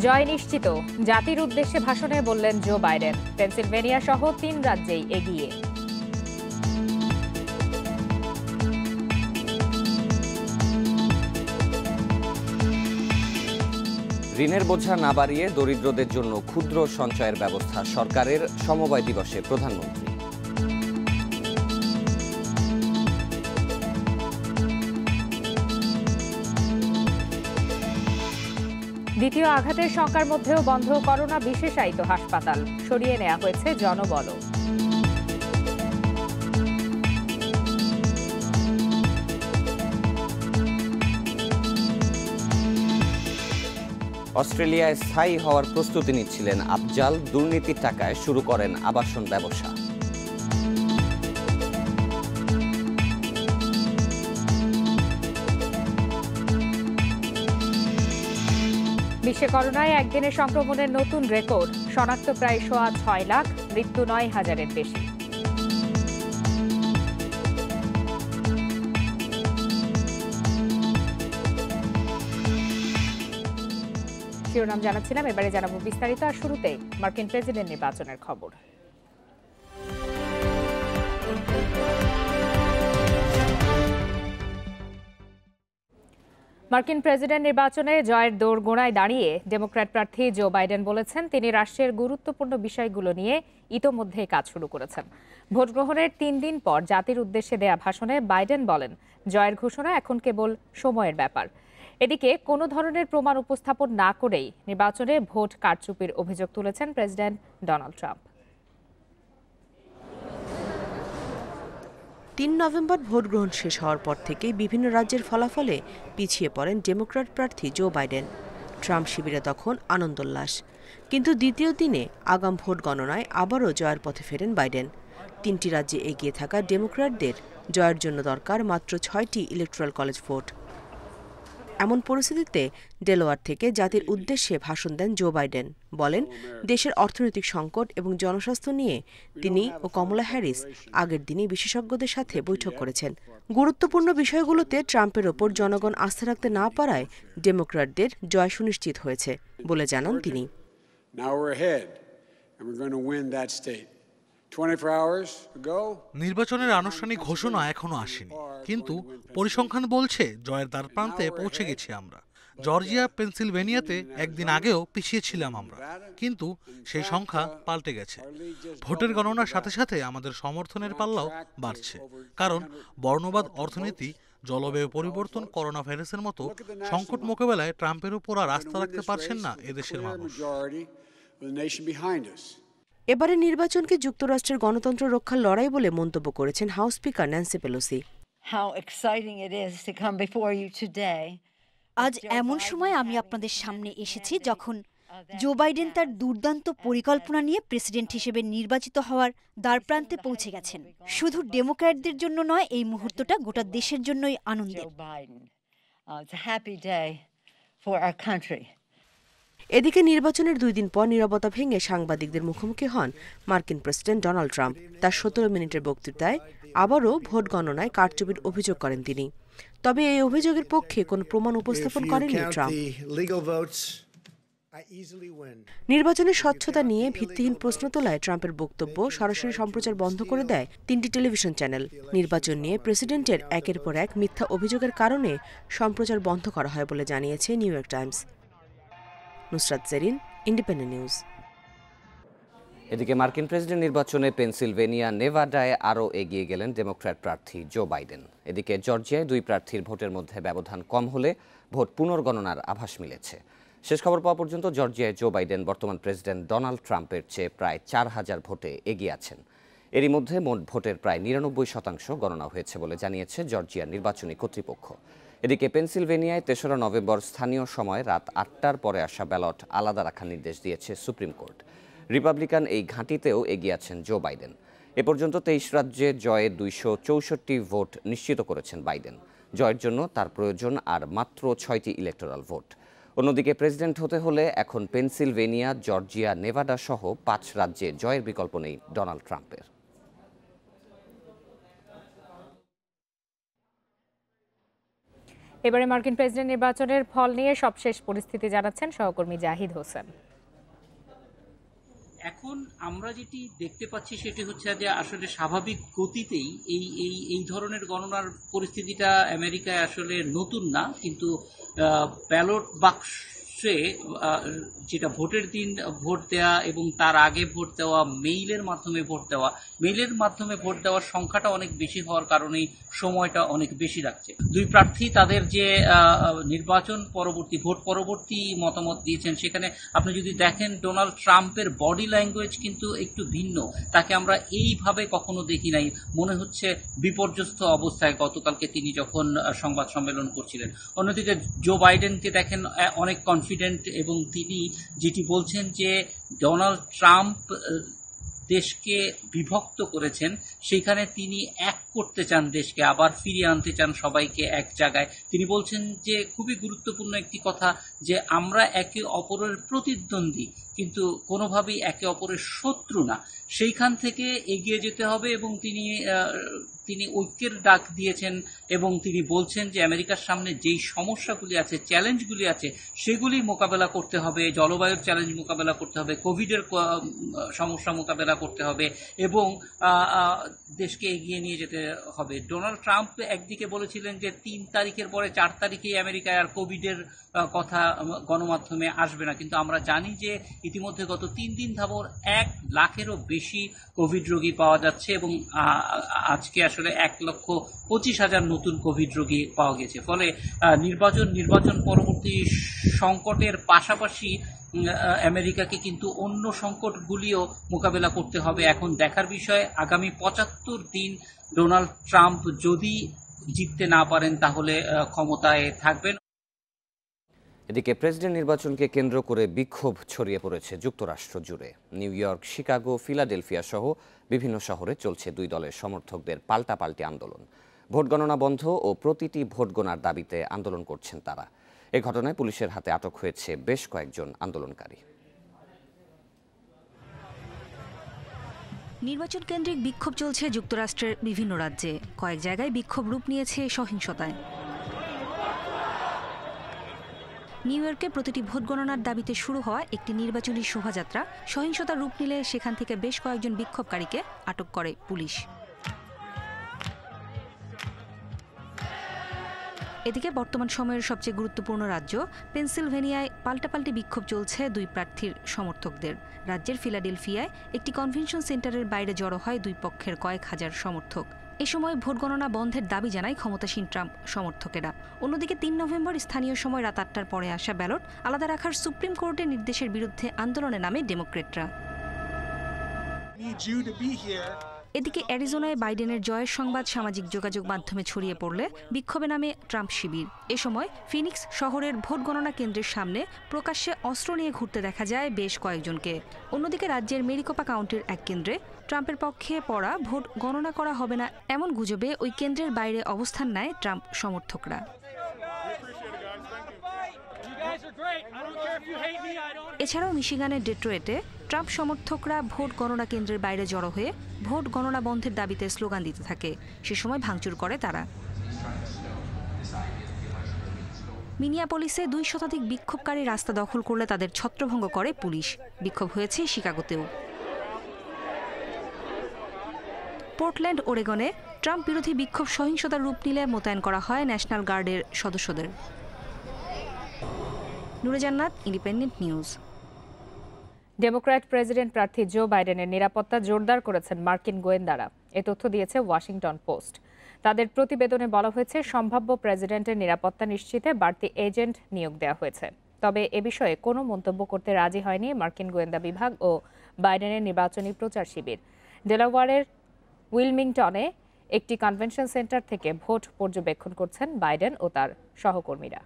জয় নিশ্চিত, জাতির উদ্দেশ্যে ভাষণে বললেন জো বাইডেন। পেনসিলভেনিয়া সহ 3 রাজ্যেই এগিয়ে। ঋণের বোঝা না বাড়িয়ে দরিদ্রদের জন্য ক্ষুদ্র সঞ্চয়ের ব্যবস্থা সরকারের, সমবায় দিবসে প্রধানমন্ত্রী। দ্বিতীয় আঘাতের শঙ্কার মধ্যেও বন্ধ করোনা বিশেষায়িত হাসপাতাল, সরিয়ে নেওয়া হয়েছে জনবল। অস্ট্রেলিয়ায় স্থায়ী হওয়ার প্রস্তুতি নিচ্ছিলেন আফজাল, দুর্নীতির টাকায় শুরু করেন আবাসন ব্যবসা। বিশ্বে করোনায় একদিনে সংক্রমণের নতুন রেকর্ড, শনাক্ত প্রায় 6.5 লাখ, মৃত্যু 9,000-এর বেশি। শিরোনাম জানাচ্ছিলাম, এবারে জানাবো বিস্তারিত। আর শুরুতে মার্কিন প্রেসিডেন্ট নির্বাচনের খবর। মার্কিন প্রেসিডেন্ট নির্বাচনে জয়ের দোরগোড়ায় দাঁড়িয়ে ডেমোক্র্যাট প্রার্থী জো বাইডেন বলেছেন তিনি রাষ্ট্রের গুরুত্বপূর্ণ বিষয়গুলো নিয়ে ইতোমধ্যে কাজ শুরু করেছেন। ভোট গ্রহণের 3 দিন পর জাতির উদ্দেশ্যে দেয়া ভাষণে বাইডেন বলেন, জয়ের ঘোষণা এখন কেবল সময়ের ব্যাপার। এদিকে কোনো ধরনের প্রমাণ উপস্থাপন না করেই নির্বাচনে ভোট কারচুপির অভিযোগ তুলেছেন president Donald Trump. 3 November vote গ্রহণ শেষ হওয়ার পর থেকেই বিভিন্ন রাজ্যের ফলাফলে পিছিয়ে পড়েন ডেমোক্র্যাট প্রার্থী জো বাইডেন। ট্রাম্প শিবিরে তখন আনন্দোল্লাস, কিন্তু দ্বিতীয় দিনে আগাম ভোট গণনায় আবারও জয়ের পথে ফেরেন বাইডেন। 3টি রাজ্যে এগিয়ে থাকা ডেমোক্র্যাটদের জয়ের জন্য দরকার মাত্র 6টি ইলেকটোরাল কলেজ ভোট। এমন পরিস্থিতিতে ডেলোয়ার থেকে জাতির উদ্দেশ্যে ভাষণ দেন জো বাইডেন। বলেন, দেশের অর্থনৈতিক সংকট এবং জনস্বাস্থ্য নিয়ে তিনি ও কমলা হ্যারিস আগের দিনই বিশেষজ্ঞদের সাথে বৈঠক করেছেন। গুরুত্বপূর্ণ বিষয়গুলোতে ট্রাম্পের ওপর জনগণ আস্থা রাখতে না পারায় ডেমোক্র্যাটদের জয় সুনিশ্চিত হয়েছে বলে জানান তিনি। নির্বাচনের আনুষ্ঠানিক ঘোষণা এখনো আসেনি, কিন্তু পরিসংখ্যান বলছে জয়ের দ্বারপ্রান্তে পৌঁছে গেছি আমরা। জর্জিয়া, পেনসিলভেনিয়াতে একদিন আগেও পিছিয়ে ছিলাম আমরা, কিন্তু সেই সংখ্যা পাল্টে গেছে। ভোটের গণনার সাথে সাথে আমাদের সমর্থনের পাল্লাও বাড়ছে, কারণ বর্ণবাদ অর্থনীতি, জলবায়ু পরিবর্তন, করোনা ভাইরাসের মতো সংকট মোকাবেলায় ট্রাম্পের উপর আর আস্থা রাখতে পারছেন না এদেশের মানুষ। এবারে নির্বাচনকে যুক্তরাষ্ট্রের গণতন্ত্র রক্ষার লড়াই বলে মন্তব্য করেছেন হাউস স্পিকার ন্যান্সি পেলোসি। আজ এমন সময় আমি আপনাদের সামনে এসেছি যখন জো বাইডেন তার দুর্দান্ত পরিকল্পনা নিয়ে প্রেসিডেন্ট হিসেবে নির্বাচিত হওয়ার দ্বারপ্রান্তে পৌঁছে গেছেন। শুধু ডেমোক্র্যাটদের জন্য নয়, এই মুহূর্তটা গোটা দেশের জন্যই আনন্দের। এদিকে নির্বাচনের 2 দিন পর নীরবতা ভেঙে সাংবাদিকদের মুখোমুখি হন মার্কিন প্রেসিডেন্ট ডোনাল্ড ট্রাম্প। তার 17 মিনিটের বক্তৃতায় আবারও ভোট গণনায় কারচুপির অভিযোগ করেন তিনি। তবে এই অভিযোগের পক্ষে কোনো প্রমাণ উপস্থাপন করেননি ট্রাম্প। নির্বাচনের স্বচ্ছতা নিয়ে ভিত্তিহীন প্রশ্ন তোলায় ট্রাম্পের বক্তব্য সরাসরি সম্প্রচার বন্ধ করে দেয় 3টি টেলিভিশন চ্যানেল। নির্বাচন নিয়ে প্রেসিডেন্টের একের পর এক মিথ্যা অভিযোগের কারণে সম্প্রচার বন্ধ করা হয় বলে জানিয়েছে New York Times. Nusrat Jerin, independent news. এদিকে মার্কিন প্রেসিডেন্ট নির্বাচনে পেনসিলভেনিয়া, নেভাডায় আরও এগিয়ে গেলেন ডেমোক্র্যাট প্রার্থী জো বাইডেন। এদিকে জর্জিয়ায় 2 প্রার্থীর ভোটের মধ্যে ব্যবধান কম হলে ভোট পুনর্গণনার আভাস মিলেছে। শেষ খবর পাওয়া পর্যন্ত জর্জিয়ায় জো বাইডেন বর্তমান প্রেসিডেন্ট ডোনাল্ড ট্রাম্পের চেয়ে প্রায় 4000 ভোটে এগিয়ে আছেন। এরই মধ্যে মোট ভোটের প্রায় 99% গণনা হয়েছে বলে জানিয়েছে জর্জিয়ার নির্বাচনী কর্তৃপক্ষ। এদিকে পেনসিলভেনিয়ায় 3রা নভেম্বর স্থানীয় সময় রাত 8টার পরে আসা ব্যালট আলাদা রাখার নির্দেশ দিয়েছে সুপ্রিম কোর্ট। রিপাবলিকান এই ঘাঁটিতেও এগিয়ে আছেন জো বাইডেন। এ পর্যন্ত 23 রাজ্যে জয়ে 264টি ভোট নিশ্চিত করেছেন বাইডেন। জয়ের জন্য তার প্রয়োজন আর মাত্র 6টি ইলেকটোরাল ভোট। অন্যদিকে প্রেসিডেন্ট হতে হলে এখন পেনসিলভেনিয়া, জর্জিয়া, নেভাডা সহ 5 রাজ্যে জয়ের বিকল্প নেই ডোনাল্ড ট্রাম্পের। এবারে মার্কিন প্রেসিডেন্ট নির্বাচনের ফল নিয়ে সবশেষ পরিস্থিতি জানাচ্ছেন সহকর্মী জাহিদ হোসেন। এখন আমরা যেটি দেখতে পাচ্ছি সেটি হচ্ছে যে আসলে স্বাভাবিক গতিতেই এই ধরনের গণনার পরিস্থিতিটা আমেরিকায় আসলে নতুন না, কিন্তু ব্যালট বাক্সে যেটা ভোটের দিন ভোট দেওয়া এবং তার আগে ভোট দেওয়া, মেইলের মাধ্যমে ভোট দেওয়ার সংখ্যাটা অনেক বেশি হওয়ার কারণেই সময়টা অনেক বেশি লাগছে। দুই প্রার্থী তাদের যে নির্বাচন পরবর্তী ভোট পরবর্তী মতামত দিয়েছেন, সেখানে আপনি যদি দেখেন ডোনাল্ড ট্রাম্পের বডি ল্যাঙ্গুয়েজ কিন্তু একটু ভিন্ন। তাকে আমরা এইভাবে কখনো দেখি নাই, মনে হচ্ছে বিপর্যস্ত অবস্থায় গতকালকে তিনি যখন সংবাদ সম্মেলন করছিলেন। অন্যদিকে জো বাইডেনকে দেখেন অনেক কনফিডেন্ট, এবং তিনি যেটি বলছেন যে ডোনাল্ড ট্রাম্প দেশকে বিভক্ত করেছেন, সেখানে তিনি এক করতে চান দেশকে, আবার ফিরিয়ে আনতে চান সবাইকে এক জায়গায়। তিনি বলছেন যে খুবই গুরুত্বপূর্ণ একটি কথা, যে আমরা একে অপরের প্রতিদ্বন্দ্বী কিন্তু কোনোভাবেই একে অপরের শত্রু না, সেইখান থেকে এগিয়ে যেতে হবে। এবং তিনি ঐক্যের ডাক দিয়েছেন এবং তিনি বলছেন যে আমেরিকার সামনে যেই সমস্যাগুলি আছে, চ্যালেঞ্জগুলি আছে, সেগুলি মোকাবেলা করতে হবে। জলবায়ুর চ্যালেঞ্জ মোকাবেলা করতে হবে, কোভিডের সমস্যা মোকাবেলা করতে হবে এবং দেশকে এগিয়ে নিয়ে যেতে হবে। ডোনাল্ড ট্রাম্প একদিকে বলেছিলেন যে 3 তারিখের পরে 4 তারিখেই আমেরিকায় আর কোভিডের কথা গণমাধ্যমে আসবে না, কিন্তু আমরা জানি যে ইতিমধ্যে গত 3 দিন ধাবর 1 লাখেরও বেশি কোভিড রোগী পাওয়া যাচ্ছে এবং আজকে আসলে 1,25,000 নতুন কোভিড রোগী পাওয়া গেছে। ফলে নির্বাচন পরবর্তী সংকটের পাশাপাশি আমেরিকাকে কিন্তু অন্য সংকটগুলিও মোকাবেলা করতে হবে। এখন দেখার বিষয়, আগামী 75 দিন ডোনাল্ড ট্রাম্প যদি জিততে না পারেন তাহলে ক্ষমতায় থাকবেন। এদিকে প্রেসিডেন্ট নির্বাচনকে কেন্দ্র করে বিক্ষোভ ছড়িয়ে পড়েছে যুক্তরাষ্ট্র জুড়ে। নিউ ইয়র্ক, শিকাগো, ফিলাডেলফিয়া সহ বিভিন্ন শহরে চলছে দুই দলের সমর্থকদের পাল্টাপাল্টি আন্দোলন। ভোট গণনা বন্ধ ও প্রতিটি ভোট গণনার দাবিতে আন্দোলন করছেন তারা। এ ঘটনায় পুলিশের হাতে আটক হয়েছে বেশ কয়েকজন আন্দোলনকারী। নির্বাচন কেন্দ্রিক বিক্ষোভ চলছে যুক্তরাষ্ট্রের বিভিন্ন রাজ্যে। কয়েক জায়গায় বিক্ষোভ রূপ নিয়েছে সহিংসতায়। নিউ ইয়র্কে প্রতিটি ভোট গণনার দাবিতে শুরু হওয়া একটি নির্বাচনী শোভাযাত্রা সহিংসতার রূপ নিলে সেখান থেকে বেশ কয়েকজন বিক্ষোভকারীকে আটক করে পুলিশ। এদিকে বর্তমান সময়ের সবচেয়ে গুরুত্বপূর্ণ রাজ্য পেনসিলভেনিয়ায় পাল্টাপাল্টি বিক্ষোভ চলছে দুই প্রার্থীর সমর্থকদের। রাজ্যের ফিলাডেলফিয়ায় একটি কনভেনশন সেন্টারের বাইরে জড়ো হয় দুই পক্ষের কয়েক হাজার সমর্থক। এ সময় ভোট গণনা বন্ধের দাবি জানায় ক্ষমতাসীন ট্রাম্প সমর্থকেরা। অন্যদিকে 3 নভেম্বর স্থানীয় সময় রাত 8টার পরে আসা ব্যালট আলাদা রাখার সুপ্রিম কোর্টের নির্দেশের বিরুদ্ধে আন্দোলনে নামে ডেমোক্রেটরা। এদিকে অ্যারিজোনায় বাইডেনের জয়ের সংবাদ সামাজিক যোগাযোগ মাধ্যমে ছড়িয়ে পড়লে বিক্ষোভে নামে ট্রাম্প শিবির। এ সময় ফিনিক্স শহরের ভোট গণনা কেন্দ্রের সামনে প্রকাশ্যে অস্ত্র নিয়ে ঘুরতে দেখা যায় বেশ কয়েকজনকে। অন্যদিকে রাজ্যের মেরিকোপা কাউন্টির এক কেন্দ্রে ট্রাম্পের পক্ষে পড়া ভোট গণনা করা হবে না এমন গুজবে ওই কেন্দ্রের বাইরে অবস্থান নেয় ট্রাম্প সমর্থকরা। এছাড়াও মিশিগানের ডেট্রয়েটে ট্রাম্প সমর্থকরা ভোট গণনা কেন্দ্রের বাইরে জড়ো হয়ে ভোট গণনা বন্ধের দাবিতে স্লোগান দিতে থাকে। সে সময় ভাঙচুর করে তারা। মিনিয়াপলিসে 2 শতাধিক বিক্ষোভকারী রাস্তা দখল করলে তাদের ছত্রভঙ্গ করে পুলিশ। বিক্ষোভ হয়েছে শিকাগোতেও। পোর্টল্যান্ড, ওরেগনে ট্রাম্প বিরোধী বিক্ষোভ সহিংসতার রূপ নিলে মোতায়েন করা হয় ন্যাশনাল গার্ডের সদস্যদের। নুরে জান্নাত, ইন্ডিপেন্ডেন্ট নিউজ। ডেমোক্র্যাট প্রেসিডেন্ট প্রার্থী জো বাইডেনের নিরাপত্তা জোরদার করেছেন মার্কিন গোয়েন্দারা। এ তথ্য দিয়েছে ওয়াশিংটন পোস্ট। তাদের প্রতিবেদনে বলা হয়েছে সম্ভাব্য প্রেসিডেন্টের নিরাপত্তা নিশ্চিতে বাড়তি এজেন্ট নিয়োগ দেওয়া হয়েছে। তবে এ বিষয়ে কোনো মন্তব্য করতে রাজি হয়নি মার্কিন গোয়েন্দা বিভাগ ও বাইডেনের নির্বাচনী প্রচার শিবির। ডেলাওয়ারের উইলমিংটনে একটি কনভেনশন সেন্টার থেকে ভোট পর্যবেক্ষণ করছেন বাইডেন ও তার সহকর্মীরা।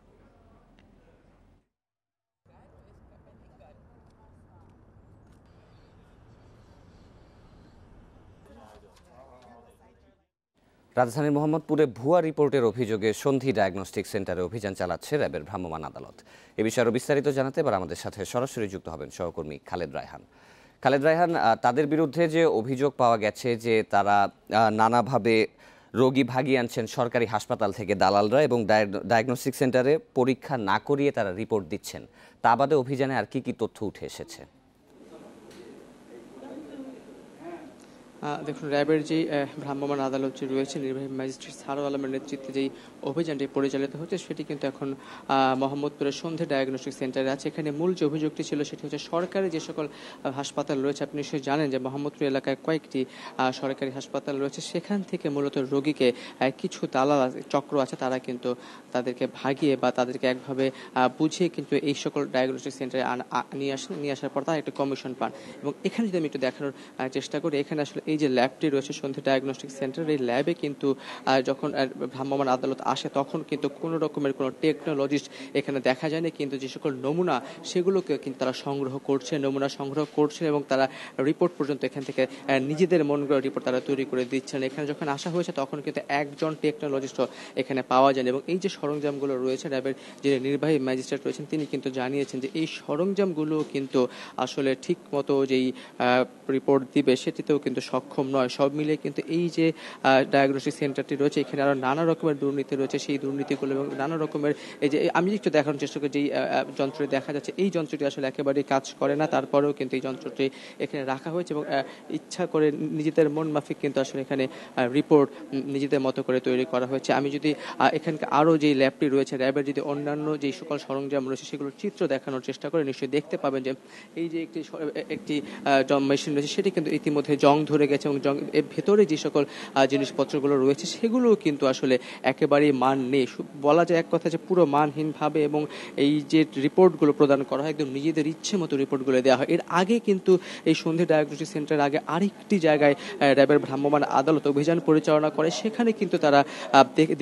রাজধানীর মোহাম্মদপুরে ভুয়া রিপোর্টের অভিযোগে সন্ধি ডায়াগনস্টিক সেন্টারে অভিযান চালাচ্ছে র্যাবের ভ্রাম্যমাণ আদালত। এ বিষয়ে আরও বিস্তারিত জানাতে এবার আমাদের সাথে সরাসরি যুক্ত হবেন সহকর্মী খালেদ রায়হান। খালেদ রায়হান, তাদের বিরুদ্ধে যে অভিযোগ পাওয়া গেছে যে তারা নানাভাবে রোগী ভাগিয়ে আনছেন সরকারি হাসপাতাল থেকে দালালরা এবং ডায়াগনস্টিক সেন্টারে পরীক্ষা না করিয়ে তারা রিপোর্ট দিচ্ছেন। তা বাদে অভিযানে আর কি তথ্য উঠে এসেছে? দেখুন, র্যাবের যে ভ্রাম্যমাণ আদালত যে রয়েছে, নির্বাহী ম্যাজিস্ট্রেট সারোয়ার আলমের নেতৃত্বে যেই অভিযানটি পরিচালিত হচ্ছে সেটি কিন্তু এখন মোহাম্মদপুরের সন্ধে ডায়াগনস্টিক সেন্টারে আছে। এখানে মূল যে অভিযোগটি ছিল সেটি হচ্ছে সরকারি যে সকল হাসপাতাল রয়েছে, আপনি নিশ্চয়ই জানেন যে মোহাম্মদপুর এলাকায় কয়েকটি সরকারি হাসপাতাল রয়েছে, সেখান থেকে মূলত রোগীকে কিছু দালাল চক্র আছে, তারা কিন্তু তাদেরকে ভাগিয়ে বা তাদেরকে একভাবে বুঝিয়ে কিন্তু এই সকল ডায়াগনস্টিক সেন্টারে নিয়ে আসার পর তারা একটা কমিশন পান। এবং এখানে যদি আমি একটু দেখানোর চেষ্টা করি, এখানে আসলে এই যে ল্যাবটি রয়েছে সন্ধে ডায়াগনস্টিক সেন্টার, এই ল্যাবে কিন্তু যখন ভ্রাম্যমাণ আদালত আসে তখন কিন্তু কোনো রকমের কোনো টেকনোলজিস্ট এখানে দেখা যায়নি, কিন্তু যে সকল নমুনা সেগুলোকে কিন্তু তারা নমুনা সংগ্রহ করছে এবং তারা রিপোর্ট পর্যন্ত এখান থেকে নিজেদের মন গড়া রিপোর্ট তারা তৈরি করে দিচ্ছেন। এখানে যখন আসা হয়েছে তখন কিন্তু একজন টেকনোলজিস্টও এখানে পাওয়া যায়নি। এবং এই যে সরঞ্জামগুলো রয়েছে, র্যাবের যে নির্বাহী ম্যাজিস্ট্রেট রয়েছেন তিনি কিন্তু জানিয়েছেন যে এই সরঞ্জামগুলো কিন্তু আসলে ঠিক মতো যেই রিপোর্ট দিবে সেটিতেও কিন্তু সক্ষম নয়। সব মিলিয়ে কিন্তু এই যে ডায়াগনস্টিক সেন্টারটি রয়েছে, এখানে আরো নানা রকমের দুর্নীতি রয়েছে, সেই দুর্নীতিগুলো এবং নানা রকমের এই যে আমি একটু দেখানোর চেষ্টা করি, যেই যন্ত্রটি দেখা যাচ্ছে এই যন্ত্রটি আসলে একেবারেই কাজ করে না, তারপরেও কিন্তু এই যন্ত্রটি এখানে রাখা হয়েছে এবং ইচ্ছা করে নিজেদের মন মাফিক কিন্তু আসলে এখানে রিপোর্ট নিজেদের মতো করে তৈরি করা হয়েছে। আমি যদি এখানকার আরও যেই ল্যাবটি রয়েছে, র্যাবের যদি অন্যান্য যেই সকল সরঞ্জাম রয়েছে সেগুলোর চিত্র দেখানোর চেষ্টা করে নিশ্চয়ই দেখতে পাবেন যে এই যে একটি মেশিন রয়েছে সেটি কিন্তু ইতিমধ্যে জং ধরে গেছে এবং এর ভেতরে যে সকল জিনিসপত্রগুলো রয়েছে সেগুলোও কিন্তু আসলে একেবারেই মান নেই। বলা যায় এক কথা যে পুরো মানহীনভাবে এবং এই যে রিপোর্টগুলো প্রদান করা হয় একদম নিজেদের ইচ্ছে মতো রিপোর্টগুলো দেওয়া হয়। এর আগে কিন্তু এই সন্ধে ডায়াগনস্টিক সেন্টার আগে আরেকটি জায়গায় র্যাবের ভ্রাম্যমাণ আদালত অভিযান পরিচালনা করে, সেখানে কিন্তু তারা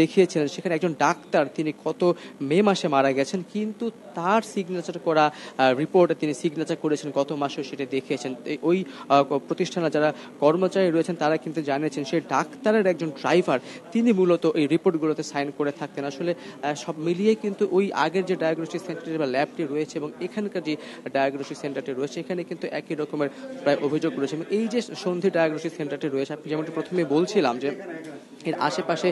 দেখিয়েছিলেন সেখানে একজন ডাক্তার তিনি গত মে মাসে মারা গেছেন, কিন্তু তার সিগনেচার করা রিপোর্টে তিনি সিগনেচার করেছেন গত মাসেও সেটা দেখিয়েছেন। ওই প্রতিষ্ঠানে যারা কর্মচারী রয়েছেন তারা কিন্তু জানিয়েছেন সেই ডাক্তারের একজন ড্রাইভার তিনি মূলত এই রিপোর্টগুলোতে সাইন করে থাকতেন। আসলে সব মিলিয়ে কিন্তু ওই আগের যে ডায়াগনস্টিক সেন্টার বা ল্যাবটি রয়েছে এবং এখানকার যে ডায়াগনস্টিক সেন্টারটি রয়েছে এখানে কিন্তু একই রকমের প্রায় অভিযোগ রয়েছে। এবং এই যে সন্ধি ডায়াগনস্টিক সেন্টারটি রয়েছে, আপনি যেমনটি প্রথমে বলছিলাম যে এর আশেপাশে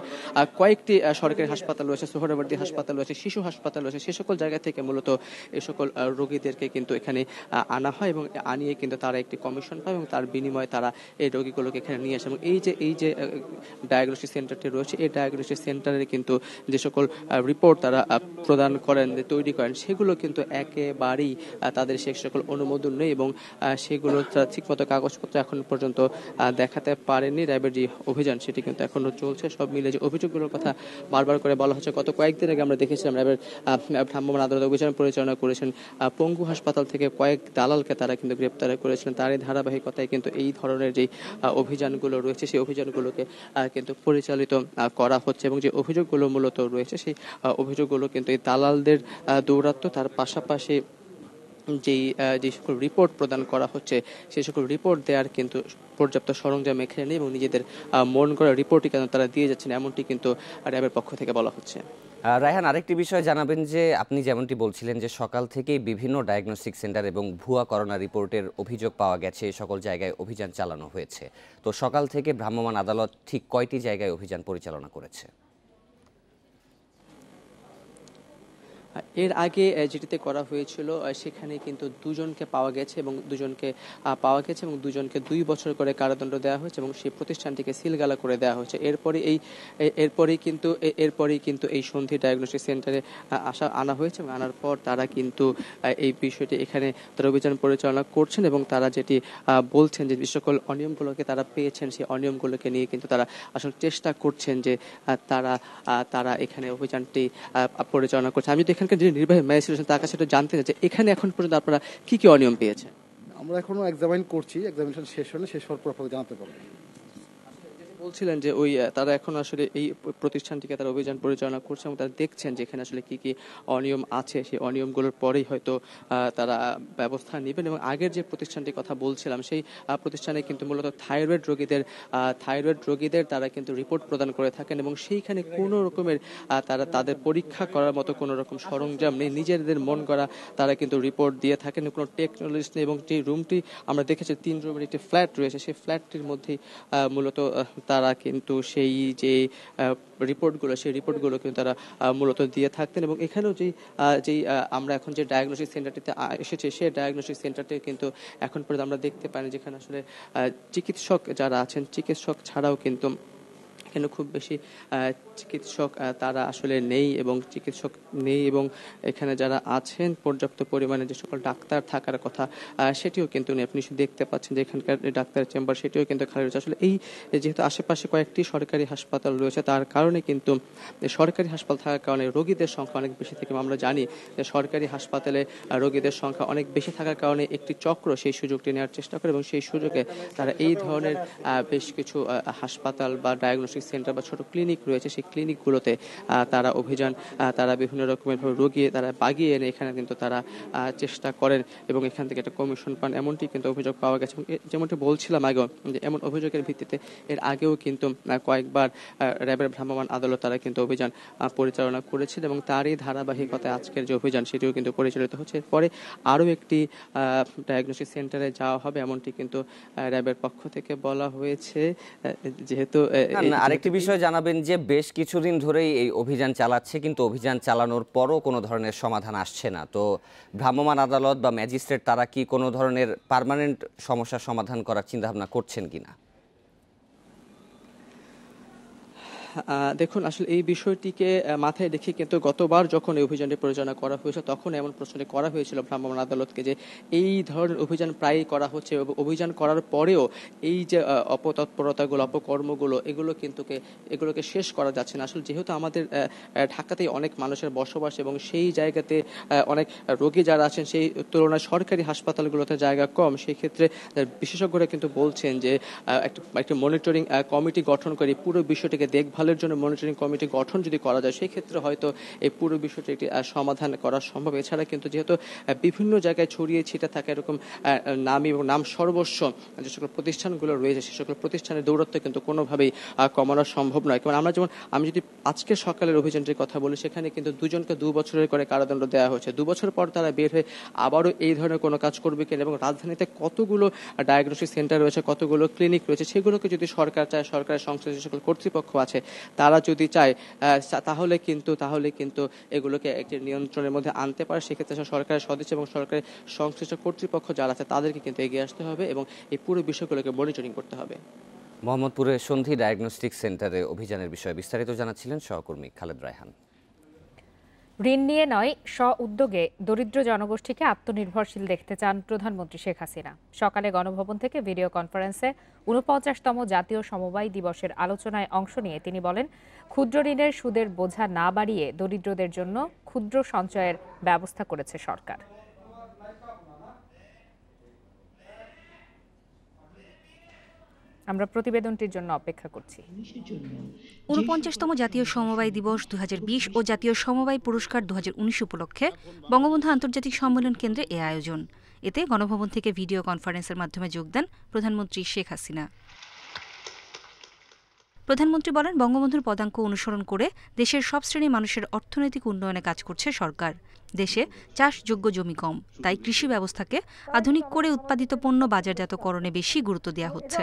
কয়েকটি সরকারি হাসপাতাল রয়েছে, সোহরাওয়ার্দী হাসপাতাল রয়েছে, শিশু হাসপাতাল রয়েছে, সে সকল জায়গা থেকে মূলত এই সকল রোগীদেরকে কিন্তু এখানে আনা হয় এবং আনিয়ে কিন্তু তারা একটি কমিশন পায় এবং তার বিনিময়ে তারা এই রোগীগুলোকে এখানে নিয়ে আসে। এবং এই যে ডায়াগনস্টিক সেন্টারটি রয়েছে এই ডায়াগনস্টিক সেন্টারে কিন্তু যে সকল রিপোর্ট তারা প্রদান করেন তৈরি করেন সেগুলো কিন্তু একেবারেই তাদের সে সকল অনুমোদন নেই এবং সেগুলো ঠিকমতো কাগজপত্র এখন পর্যন্ত দেখাতে পারেনি। র্যাবের যে অভিযান সেটি কিন্তু এখনো চলছে। সব মিলে যে অভিযোগগুলোর কথা বারবার করে বলা হচ্ছে, গত কয়েকদিন আগে আমরা দেখেছিলাম র্যাবের ভ্রাম্যমাণ আদালত অভিযান পরিচালনা করেছেন, পঙ্গু হাসপাতাল থেকে কয়েক দালালকে তারা কিন্তু গ্রেপ্তার করেছিলেন। তারই ধারাবাহিকতায় কিন্তু এই ধরনের যে অভিযানগুলো রয়েছে সেই অভিযানগুলোকে কিন্তু পরিচালিত করা হচ্ছে এবং যে অভিযোগগুলো মূলত রয়েছে সেই অভিযোগগুলো কিন্তু এই দালালদের দৌরাত্ম্য, তার পাশাপাশি যে সকল রিপোর্ট প্রদান করা হচ্ছে সেই সকল রিপোর্ট দেওয়ার কিন্তু পর্যাপ্ত সরঞ্জাম এখানে নেই এবং নিজেদের মন করা রিপোর্টই কেন তারা দিয়ে যাচ্ছেন এমনটি কিন্তু র্যাবের পক্ষ থেকে বলা হচ্ছে। রায়হান, আরেকটি বিষয় জানাবেন যে আপনি যেমনটি বলছিলেন যে সকাল থেকেই বিভিন্ন ডায়াগনস্টিক সেন্টার এবং ভুয়া করোনা রিপোর্টের অভিযোগ পাওয়া গেছে, সকল জায়গায় অভিযান চালানো হয়েছে। তো সকাল থেকে ভ্রাম্যমাণ আদালত ঠিক কয়টি জায়গায় অভিযান পরিচালনা করেছে? এর আগে যেটিতে করা হয়েছিল সেখানে কিন্তু দুজনকে পাওয়া গেছে এবং দুজনকে 2 বছর করে কারাদণ্ড দেওয়া হয়েছে এবং সেই প্রতিষ্ঠানটিকে সিলগালা করে দেওয়া হয়েছে। এরপরেই কিন্তু এই সন্ধি ডায়াগনস্টিক সেন্টারে আনা হয়েছে এবং আনার পর তারা কিন্তু এই বিষয়টি এখানে তারা অভিযান পরিচালনা করছেন এবং তারা যেটি বলছেন যে সকল অনিয়মগুলোকে তারা পেয়েছেন সেই অনিয়মগুলোকে নিয়ে কিন্তু তারা আসলে চেষ্টা করছেন যে তারা এখানে অভিযানটি পরিচালনা করছে। আমি তো এখানকার যে নির্বাহী ম্যাজিস্ট্রেট তার কাছে জানতে চাই যে এখানে এখন পর্যন্ত আপনারা কি কি অনিয়ম পেয়েছেন? আমরা এখনো এক্সামিন করছি, এক্সামিনেশন শেষ হওয়ার পর আপনাদের জানাতে পারবো। বলছিলেন যে তারা এখন আসলে এই প্রতিষ্ঠানটিকে তারা অভিযান পরিচালনা করছে এবং তারা দেখছেন যে এখানে আসলে কি কি অনিয়ম আছে, সেই অনিয়মগুলোর পরেই হয়তো তারা ব্যবস্থা নেবেন। এবং আগের যে প্রতিষ্ঠানটির কথা বলছিলাম সেই প্রতিষ্ঠানে কিন্তু মূলত থাইরয়েড রোগীদের তারা কিন্তু রিপোর্ট প্রদান করে থাকেন এবং সেইখানে কোনো রকমের তাদের পরীক্ষা করার মতো কোনো রকম সরঞ্জাম নেই, নিজেদের মন করা তারা কিন্তু রিপোর্ট দিয়ে থাকেন, কোনো টেকনোলজি নেই। এবং যে রুমটি আমরা দেখেছি 3 রুমের একটি ফ্ল্যাট রয়েছে সেই ফ্ল্যাটটির মধ্যেই মূলত তারা কিন্তু সেই যে রিপোর্টগুলো সেই রিপোর্টগুলো কিন্তু তারা মূলত দিয়ে থাকতেন। এবং এখানেও যেই আমরা এখন যে ডায়াগনস্টিক সেন্টারটিতে এসেছে সেই ডায়াগনস্টিক সেন্টারটি কিন্তু এখন পর্যন্ত আমরা দেখতে পাই যেখানে আসলে চিকিৎসক যারা আছেন চিকিৎসক ছাড়াও কিন্তু এখানে খুব বেশি চিকিৎসক তারা আসলে নেই এবং এখানে যারা আছেন পর্যাপ্ত পরিমাণে যে সকল ডাক্তার থাকার কথা সেটিও কিন্তু নেই। আপনি দেখতে পাচ্ছেন যে এখানকার ডাক্তার চেম্বার সেটিও কিন্তু খালি রয়েছে। আসলে এই যেহেতু আশেপাশে কয়েকটি সরকারি হাসপাতাল রয়েছে তার কারণে কিন্তু সরকারি হাসপাতাল থাকার কারণে রোগীদের সংখ্যা অনেক বেশি থেকে আমরা জানি যে সরকারি হাসপাতালে রোগীদের সংখ্যা অনেক বেশি থাকার কারণে একটি চক্র সেই সুযোগটি নেওয়ার চেষ্টা করে এবং সেই সুযোগে তারা এই ধরনের বেশ কিছু হাসপাতাল বা ডায়াগনস্টিক সেন্টার বা ছোট ক্লিনিক রয়েছে সেই ক্লিনিকগুলোতে তারা অভিযান তারা বিভিন্ন রকমের রোগী তারা বাগিয়ে এনে এখানে কিন্তু তারা চেষ্টা করেন এবং এখান থেকে একটা কমিশন পান এমনটি কিন্তু অভিযোগ পাওয়া গেছে। যেমনটি বলছিলাম আগেও যে এমন অভিযোগের ভিত্তিতে এর আগেও কিন্তু কয়েকবার র্যাবের ভ্রাম্যমাণ আদালত তারা কিন্তু অভিযান পরিচালনা করেছিল এবং তারই ধারাবাহিকতায় আজকের যে অভিযান সেটিও কিন্তু পরিচালিত হচ্ছে। এরপরে আরও একটি ডায়াগনস্টিক সেন্টারে যাওয়া হবে এমনটি কিন্তু র্যাবের পক্ষ থেকে বলা হয়েছে। যেহেতু আরেকটি বিষয় জানাবেন যে বেশ কিছুদিন ধরেই এই অভিযান চালাচ্ছে কিন্তু অভিযান চালানোর পরও কোনো ধরনের সমাধান আসছে না, তো ভ্রাম্যমাণ আদালত বা ম্যাজিস্ট্রেট তারা কি কোনো ধরনের পার্মানেন্ট সমস্যার সমাধান করার চিন্তাভাবনা করছেন কিনা? দেখুন আসলে এই বিষয়টিকে মাথায় রেখে কিন্তু গতবার যখন এই অভিযানটি পরিচালনা করা হয়েছিল তখন এমন প্রশ্নটি করা হয়েছিল ভ্রাম্যমাণ আদালতকে যে এই ধরনের অভিযান প্রায়ই করা হচ্ছে এবং অভিযান করার পরেও এই যে অপতৎপরতাগুলো অপকর্মগুলো এগুলোকে শেষ করা যাচ্ছে না। আসলে যেহেতু আমাদের ঢাকাতেই অনেক মানুষের বসবাস এবং সেই জায়গাতে অনেক রোগী যারা আছেন সেই তুলনায় সরকারি হাসপাতালগুলোতে জায়গা কম, সেই ক্ষেত্রে বিশেষজ্ঞরা কিন্তু বলছেন যে একটা মনিটরিং কমিটি গঠন করে পুরো বিষয়টিকে দেখভালের জন্য মনিটরিং কমিটি গঠন যদি করা যায় সেই ক্ষেত্রে হয়তো এই পুরো বিষয়টি একটি সমাধান করা সম্ভব। এছাড়া কিন্তু যেহেতু বিভিন্ন জায়গায় ছড়িয়ে ছিটে থাকা এরকম নামী এবং নাম সর্বস্ব যে সকল প্রতিষ্ঠানগুলো রয়েছে সেই সকল প্রতিষ্ঠানের দৌরত্ব কিন্তু কোনোভাবেই কমানো সম্ভব নয়। কারণ আমি যদি আজকে সকালের অভিযানটির কথা বলি সেখানে কিন্তু দুজনকে 2 বছরের করে কারাদণ্ড দেওয়া হয়েছে। 2 বছর পর তারা বের হয়ে আবারও এই ধরনের কোনো কাজ করবে কিনা এবং রাজধানীতে কতগুলো ডায়াগনস্টিক সেন্টার রয়েছে কতগুলো ক্লিনিক রয়েছে সেগুলোকে যদি সরকার চায় সরকারের সংশ্লিষ্ট সকল কর্তৃপক্ষ আছে তারা যদি চায় তাহলে কিন্তু এগুলোকে একটি নিয়ন্ত্রণের মধ্যে আনতে পারে। সেক্ষেত্রে সরকারের সদস্য এবং সরকারের সংশ্লিষ্ট কর্তৃপক্ষ যারা আছে তাদেরকে কিন্তু এগিয়ে আসতে হবে এবং এই পুরো বিষয়গুলোকে মনিটরিং করতে হবে। মোহাম্মদপুরের সন্ধি ডায়াগনস্টিক সেন্টারে অভিযানের বিষয়ে বিস্তারিত জানাচ্ছিলেন সহকর্মী খালেদ রায়হান। ঋণ নিয়ে নয়, স্ব-উদ্যোগে দরিদ্র জনগোষ্ঠীকে আত্মনির্ভরশীল দেখতে চান প্রধানমন্ত্রী শেখ হাসিনা। সকালে গণভবন থেকে ভিডিও কনফারেন্সে ৪৯তম জাতীয় সমবায় দিবসের আলোচনায় অংশ নিয়ে তিনি বলেন, ক্ষুদ্র ঋণের সুদের বোঝা না বাড়িয়ে দরিদ্রদের জন্য ক্ষুদ্র সঞ্চয়ের ব্যবস্থা করেছে সরকার। আমরা প্রতিবেদনটির জন্য অপেক্ষা করছি। ৪৯তম জাতীয় সমবায় দিবস ২০২০ ও জাতীয় সমবায় পুরস্কার ২০১৯ উপলক্ষে বঙ্গবন্ধু আন্তর্জাতিক সম্মেলন কেন্দ্রে এ আয়োজন। এতে গণভবন থেকে ভিডিও কনফারেন্সের মাধ্যমে যোগ দেন প্রধানমন্ত্রী শেখ হাসিনা। প্রধানমন্ত্রী বলেন, বঙ্গবন্ধুর পদাঙ্ক অনুসরণ করে দেশের সব শ্রেণীর মানুষের অর্থনৈতিক উন্নয়নে কাজ করছে সরকার। দেশে চাষযোগ্য জমি কম, তাই কৃষি ব্যবস্থাকে আধুনিক করে উৎপাদিত পণ্য বাজারজাতকরণে বেশি গুরুত্ব দেওয়া হচ্ছে।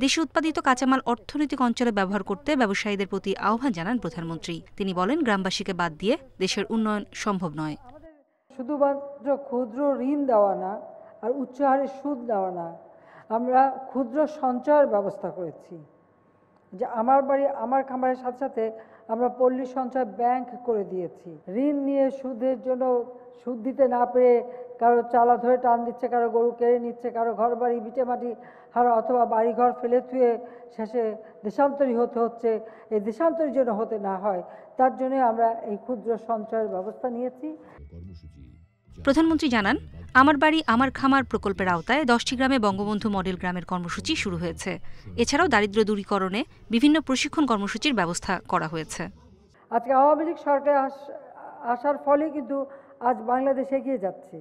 দেশে উৎপাদিত কাঁচামাল অর্থনৈতিক অঞ্চলে ব্যবহার করতে ব্যবসায়ীদের প্রতি আহ্বান জানান প্রধানমন্ত্রী। তিনি বলেন, গ্রামবাসীকে বাদ দিয়ে দেশের উন্নয়ন সম্ভব নয়। শুধুমাত্র ক্ষুদ্র ঋণ দেওয়া না আর উচ্চ হারে সুদ দেওয়া না, আমরা ক্ষুদ্র সঞ্চয়ের ব্যবস্থা করেছি। যে আমার বাড়ি আমার খামারের সাথে সাথে আমরা পল্লী সঞ্চয় ব্যাংক করে দিয়েছি। ঋণ নিয়ে সুদের জন্য সুদ দিতে না পেরে কারো চালা ধরে টান দিচ্ছে, কারো গরু কেড়ে নিচ্ছে, কারো ঘর বাড়ি ভিটে মাটি হারা অথবা বাড়িঘর ফেলে থুয়ে শেষে দেশান্তরী হতে হচ্ছে। এই দেশান্তরীর জন্য হতে না হয় তার জন্য আমরা এই ক্ষুদ্র সঞ্চয়ের ব্যবস্থা নিয়েছি। প্রধানমন্ত্রী জানান, আমার বাড়ি আমার খামার প্রকল্পের আওতায় 10টি গ্রামে বঙ্গবন্ধু মডেল গ্রামের কর্মসূচি শুরু হয়েছে। এছাড়াও দারিদ্র্য দূরীকরণে বিভিন্ন প্রশিক্ষণ কর্মসূচির ব্যবস্থা করা হয়েছে। আজকে আওয়ামী লীগ সরকার আসার ফলে কিন্তু আজ বাংলাদেশ এগিয়ে যাচ্ছে।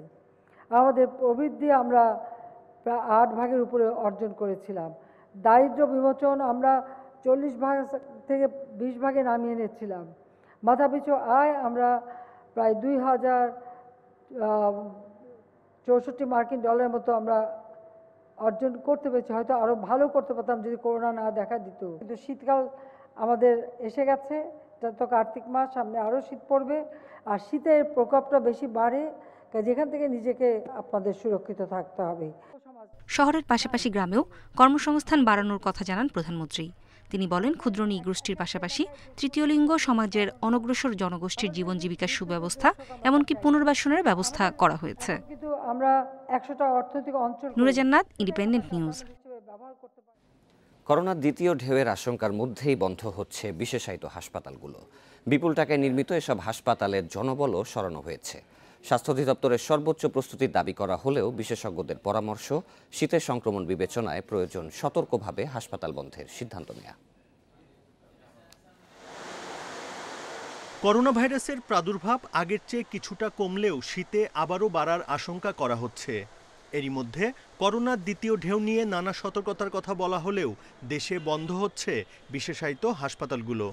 আমাদের প্রবৃদ্ধি আমরা প্রায় 8 ভাগের উপরে অর্জন করেছিলাম। দারিদ্র্য বিমোচন আমরা 40 ভাগ থেকে 20 ভাগে নামিয়ে এনেছিলাম। মাথাপিছু আয় আমরা প্রায় 2064 মার্কিন ডলারের মতো আমরা অর্জন করতে পেরেছি। হয়তো আরও ভালো করতে পারতাম যদি করোনা না দেখা দিত। কিন্তু শীতকাল আমাদের এসে গেছে, এটা তো কার্তিক মাস, সামনে আরও শীত পড়বে, আর শীতের প্রকোপটা বেশি বাড়ে, যেখান থেকে নিজেকে আপনাদের সুরক্ষিত থাকতে হবে। শহরের পাশাপাশি গ্রামেও কর্মসংস্থান বাড়ানোর কথা জানান প্রধানমন্ত্রী। তিনি বলেন, ক্ষুদ্র নৃগোষ্ঠীর পাশাপাশি তৃতীয় লিঙ্গ সমাজের অনগ্রসর জনগোষ্ঠীর জীবন জীবিকার সুব্যবস্থা, এমনকি পুনর্বাসনের ব্যবস্থা করা হয়েছে। কিন্তু আমরা 100টা অর্থনৈতিক অঞ্চল। নুরে জান্নাত, ইন্ডিপেন্ডেন্ট নিউজ। করোনার দ্বিতীয় ঢেউয়ের আশঙ্কার মধ্যেই বন্ধ হচ্ছে বিশেষায়িত হাসপাতালগুলো। বিপুল টাকায় নির্মিত এসব হাসপাতালের জনবলও সরানো হয়েছে। স্বাস্থ্য অধিদপ্তরের সর্বোচ্চ প্রস্তুতির দাবি করা হলেও বিশেষজ্ঞদের পরামর্শ, শীতের সংক্রমণ বিবেচনায় প্রয়োজন সতর্কভাবে হাসপাতাল বন্ধের সিদ্ধান্ত নেওয়া। করোনা ভাইরাসের প্রাদুর্ভাব আগের চেয়ে কিছুটা কমলেও শীতে আবারও বাড়ার আশঙ্কা করা হচ্ছে। এরই মধ্যে করোনার দ্বিতীয় ঢেউ নিয়ে নানা সতর্কতার কথা বলা হলেও দেশে বন্ধ হচ্ছে বিশেষায়িত হাসপাতালগুলো।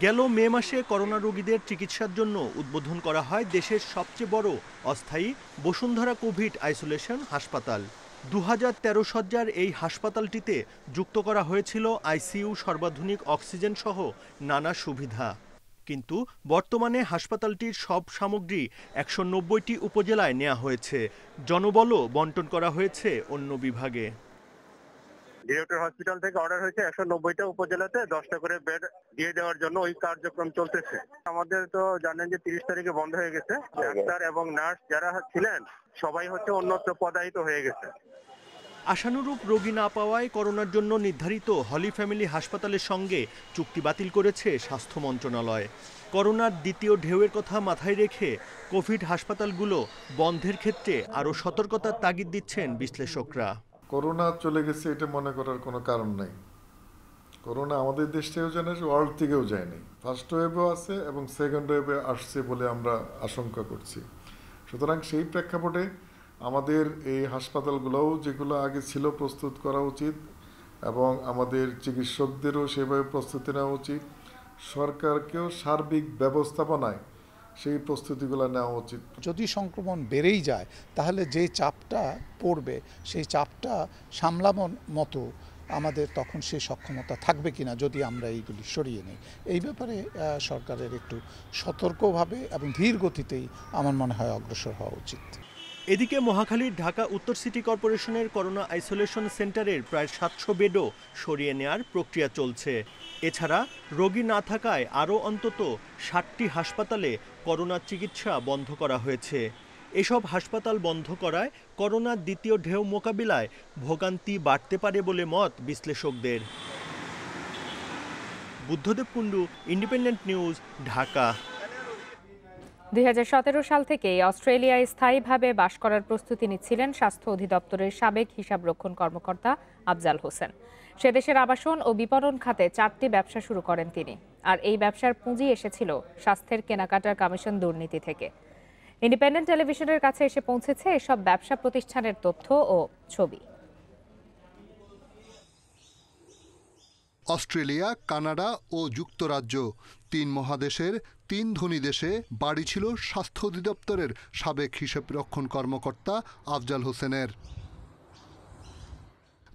গেল মে মাসে করোনা রোগীদের চিকিৎসার জন্য উদ্বোধন করা হয় দেশের সবচেয়ে বড় অস্থায়ী বসুন্ধরা কোভিড আইসোলেশন হাসপাতাল। 2013 শয্যার এই হাসপাতালটিতে যুক্ত করা হয়েছিল আইসিইউ, সর্বাধুনিক অক্সিজেন সহ নানা সুবিধা। কিন্তু বর্তমানে হাসপাতালটির সব সামগ্রী 190টি উপজেলায় নেওয়া হয়েছে। জনবলও বন্টন করা হয়েছে অন্য বিভাগে। ডিরেক্টর হসপিটাল থেকে অর্ডার হয়েছে 190টা উপজেলাতে 10টা করে বেড দিয়ে দেওয়ার জন্য ওই কার্যক্রম চলতেছে। আমাদের তো জানেন যে 30 তারিখে বন্ধ হয়ে গেছে। ডাক্তার এবং নার্স যারা ছিলেন সবাই অন্যত্র পদায়িত হয়ে গেছে। আশানুরূপ রোগী না পাওয়ায় করোনার জন্য নির্ধারিত হলি ফ্যামিলি হাসপাতালের সঙ্গে চুক্তি বাতিল করেছে স্বাস্থ্য মন্ত্রণালয়। করোনার দ্বিতীয় ঢেউয়ের কথা মাথায় রেখে কোভিড হাসপাতালগুলো বন্ধের ক্ষেত্রে আরও সতর্কতার তাগিদ দিচ্ছেন বিশ্লেষকরা। করোনা চলে গেছে এটা মনে করার কোনো কারণ নেই। করোনা আমাদের দেশ থেকেও যায় না, ওয়ার্ল্ড থেকেও যায়নি। ফার্স্ট ওয়েভও আছে এবং সেকেন্ড ওয়েভে আসছে বলে আমরা আশঙ্কা করছি। সুতরাং সেই প্রেক্ষাপটে আমাদের এই হাসপাতালগুলোও যেগুলো আগে ছিল প্রস্তুত করা উচিত এবং আমাদের চিকিৎসকদেরও সেভাবে প্রস্তুতি নেওয়া উচিত। সরকারকেও সার্বিক ব্যবস্থাপনায় সেই প্রস্তুতিগুলো নেওয়া উচিত। যদি সংক্রমণ বেড়েই যায় তাহলে যে চাপটা পড়বে সেই চাপটা সামলানোর মতো আমাদের তখন সেই সক্ষমতা থাকবে কিনা যদি আমরা এইগুলি সরিয়ে নিই। এই ব্যাপারে সরকারের একটু সতর্কভাবে এবং ধীর গতিতেই আমার মনে হয় অগ্রসর হওয়া উচিত। এদিকে মহাখালীর ঢাকা উত্তর সিটি কর্পোরেশনের করোনা আইসোলেশন সেন্টারের প্রায় 700 বেডও সরিয়ে নেওয়ার প্রক্রিয়া চলছে। এছাড়া রোগী না থাকায় আরও অন্তত 60টি হাসপাতালে করোনার চিকিৎসা বন্ধ করা হয়েছে। এসব হাসপাতাল বন্ধ করায় করোনার দ্বিতীয় ঢেউ মোকাবিলায় ভোগান্তি বাড়তে পারে বলে মত বিশ্লেষকদের। Buddhadeb Kundu, independent news, Dhaka. 2017 সাল থেকে অস্ট্রেলিয়ায় স্থায়ীভাবে বাস করার প্রস্তুতি নিচ্ছিলেন স্বাস্থ্য অধিদপ্তরের সাবেক হিসাবরক্ষণ কর্মকর্তা আফজাল হোসেন। সে দেশের আবাসন ও বিপণন খাতে 4টি ব্যবসা শুরু করেন তিনি। আর এই ব্যবসার পুঁজি এসেছিল স্বাস্থ্যের কেনাকাটার কমিশন দুর্নীতি থেকে। ইন্ডিপেন্ডেন্ট টেলিভিশনের কাছে এসে পৌঁছেছে এসব ব্যবসা প্রতিষ্ঠানের তথ্য ও ছবি। অস্ট্রেলিয়া, কানাডা ও যুক্তরাজ্য 3 মহাদেশের 3 ধনী দেশে বাড়ি ছিল স্বাস্থ্য অধিদপ্তরের সাবেক হিসাবরক্ষণ কর্মকর্তা আফজাল হোসেনের।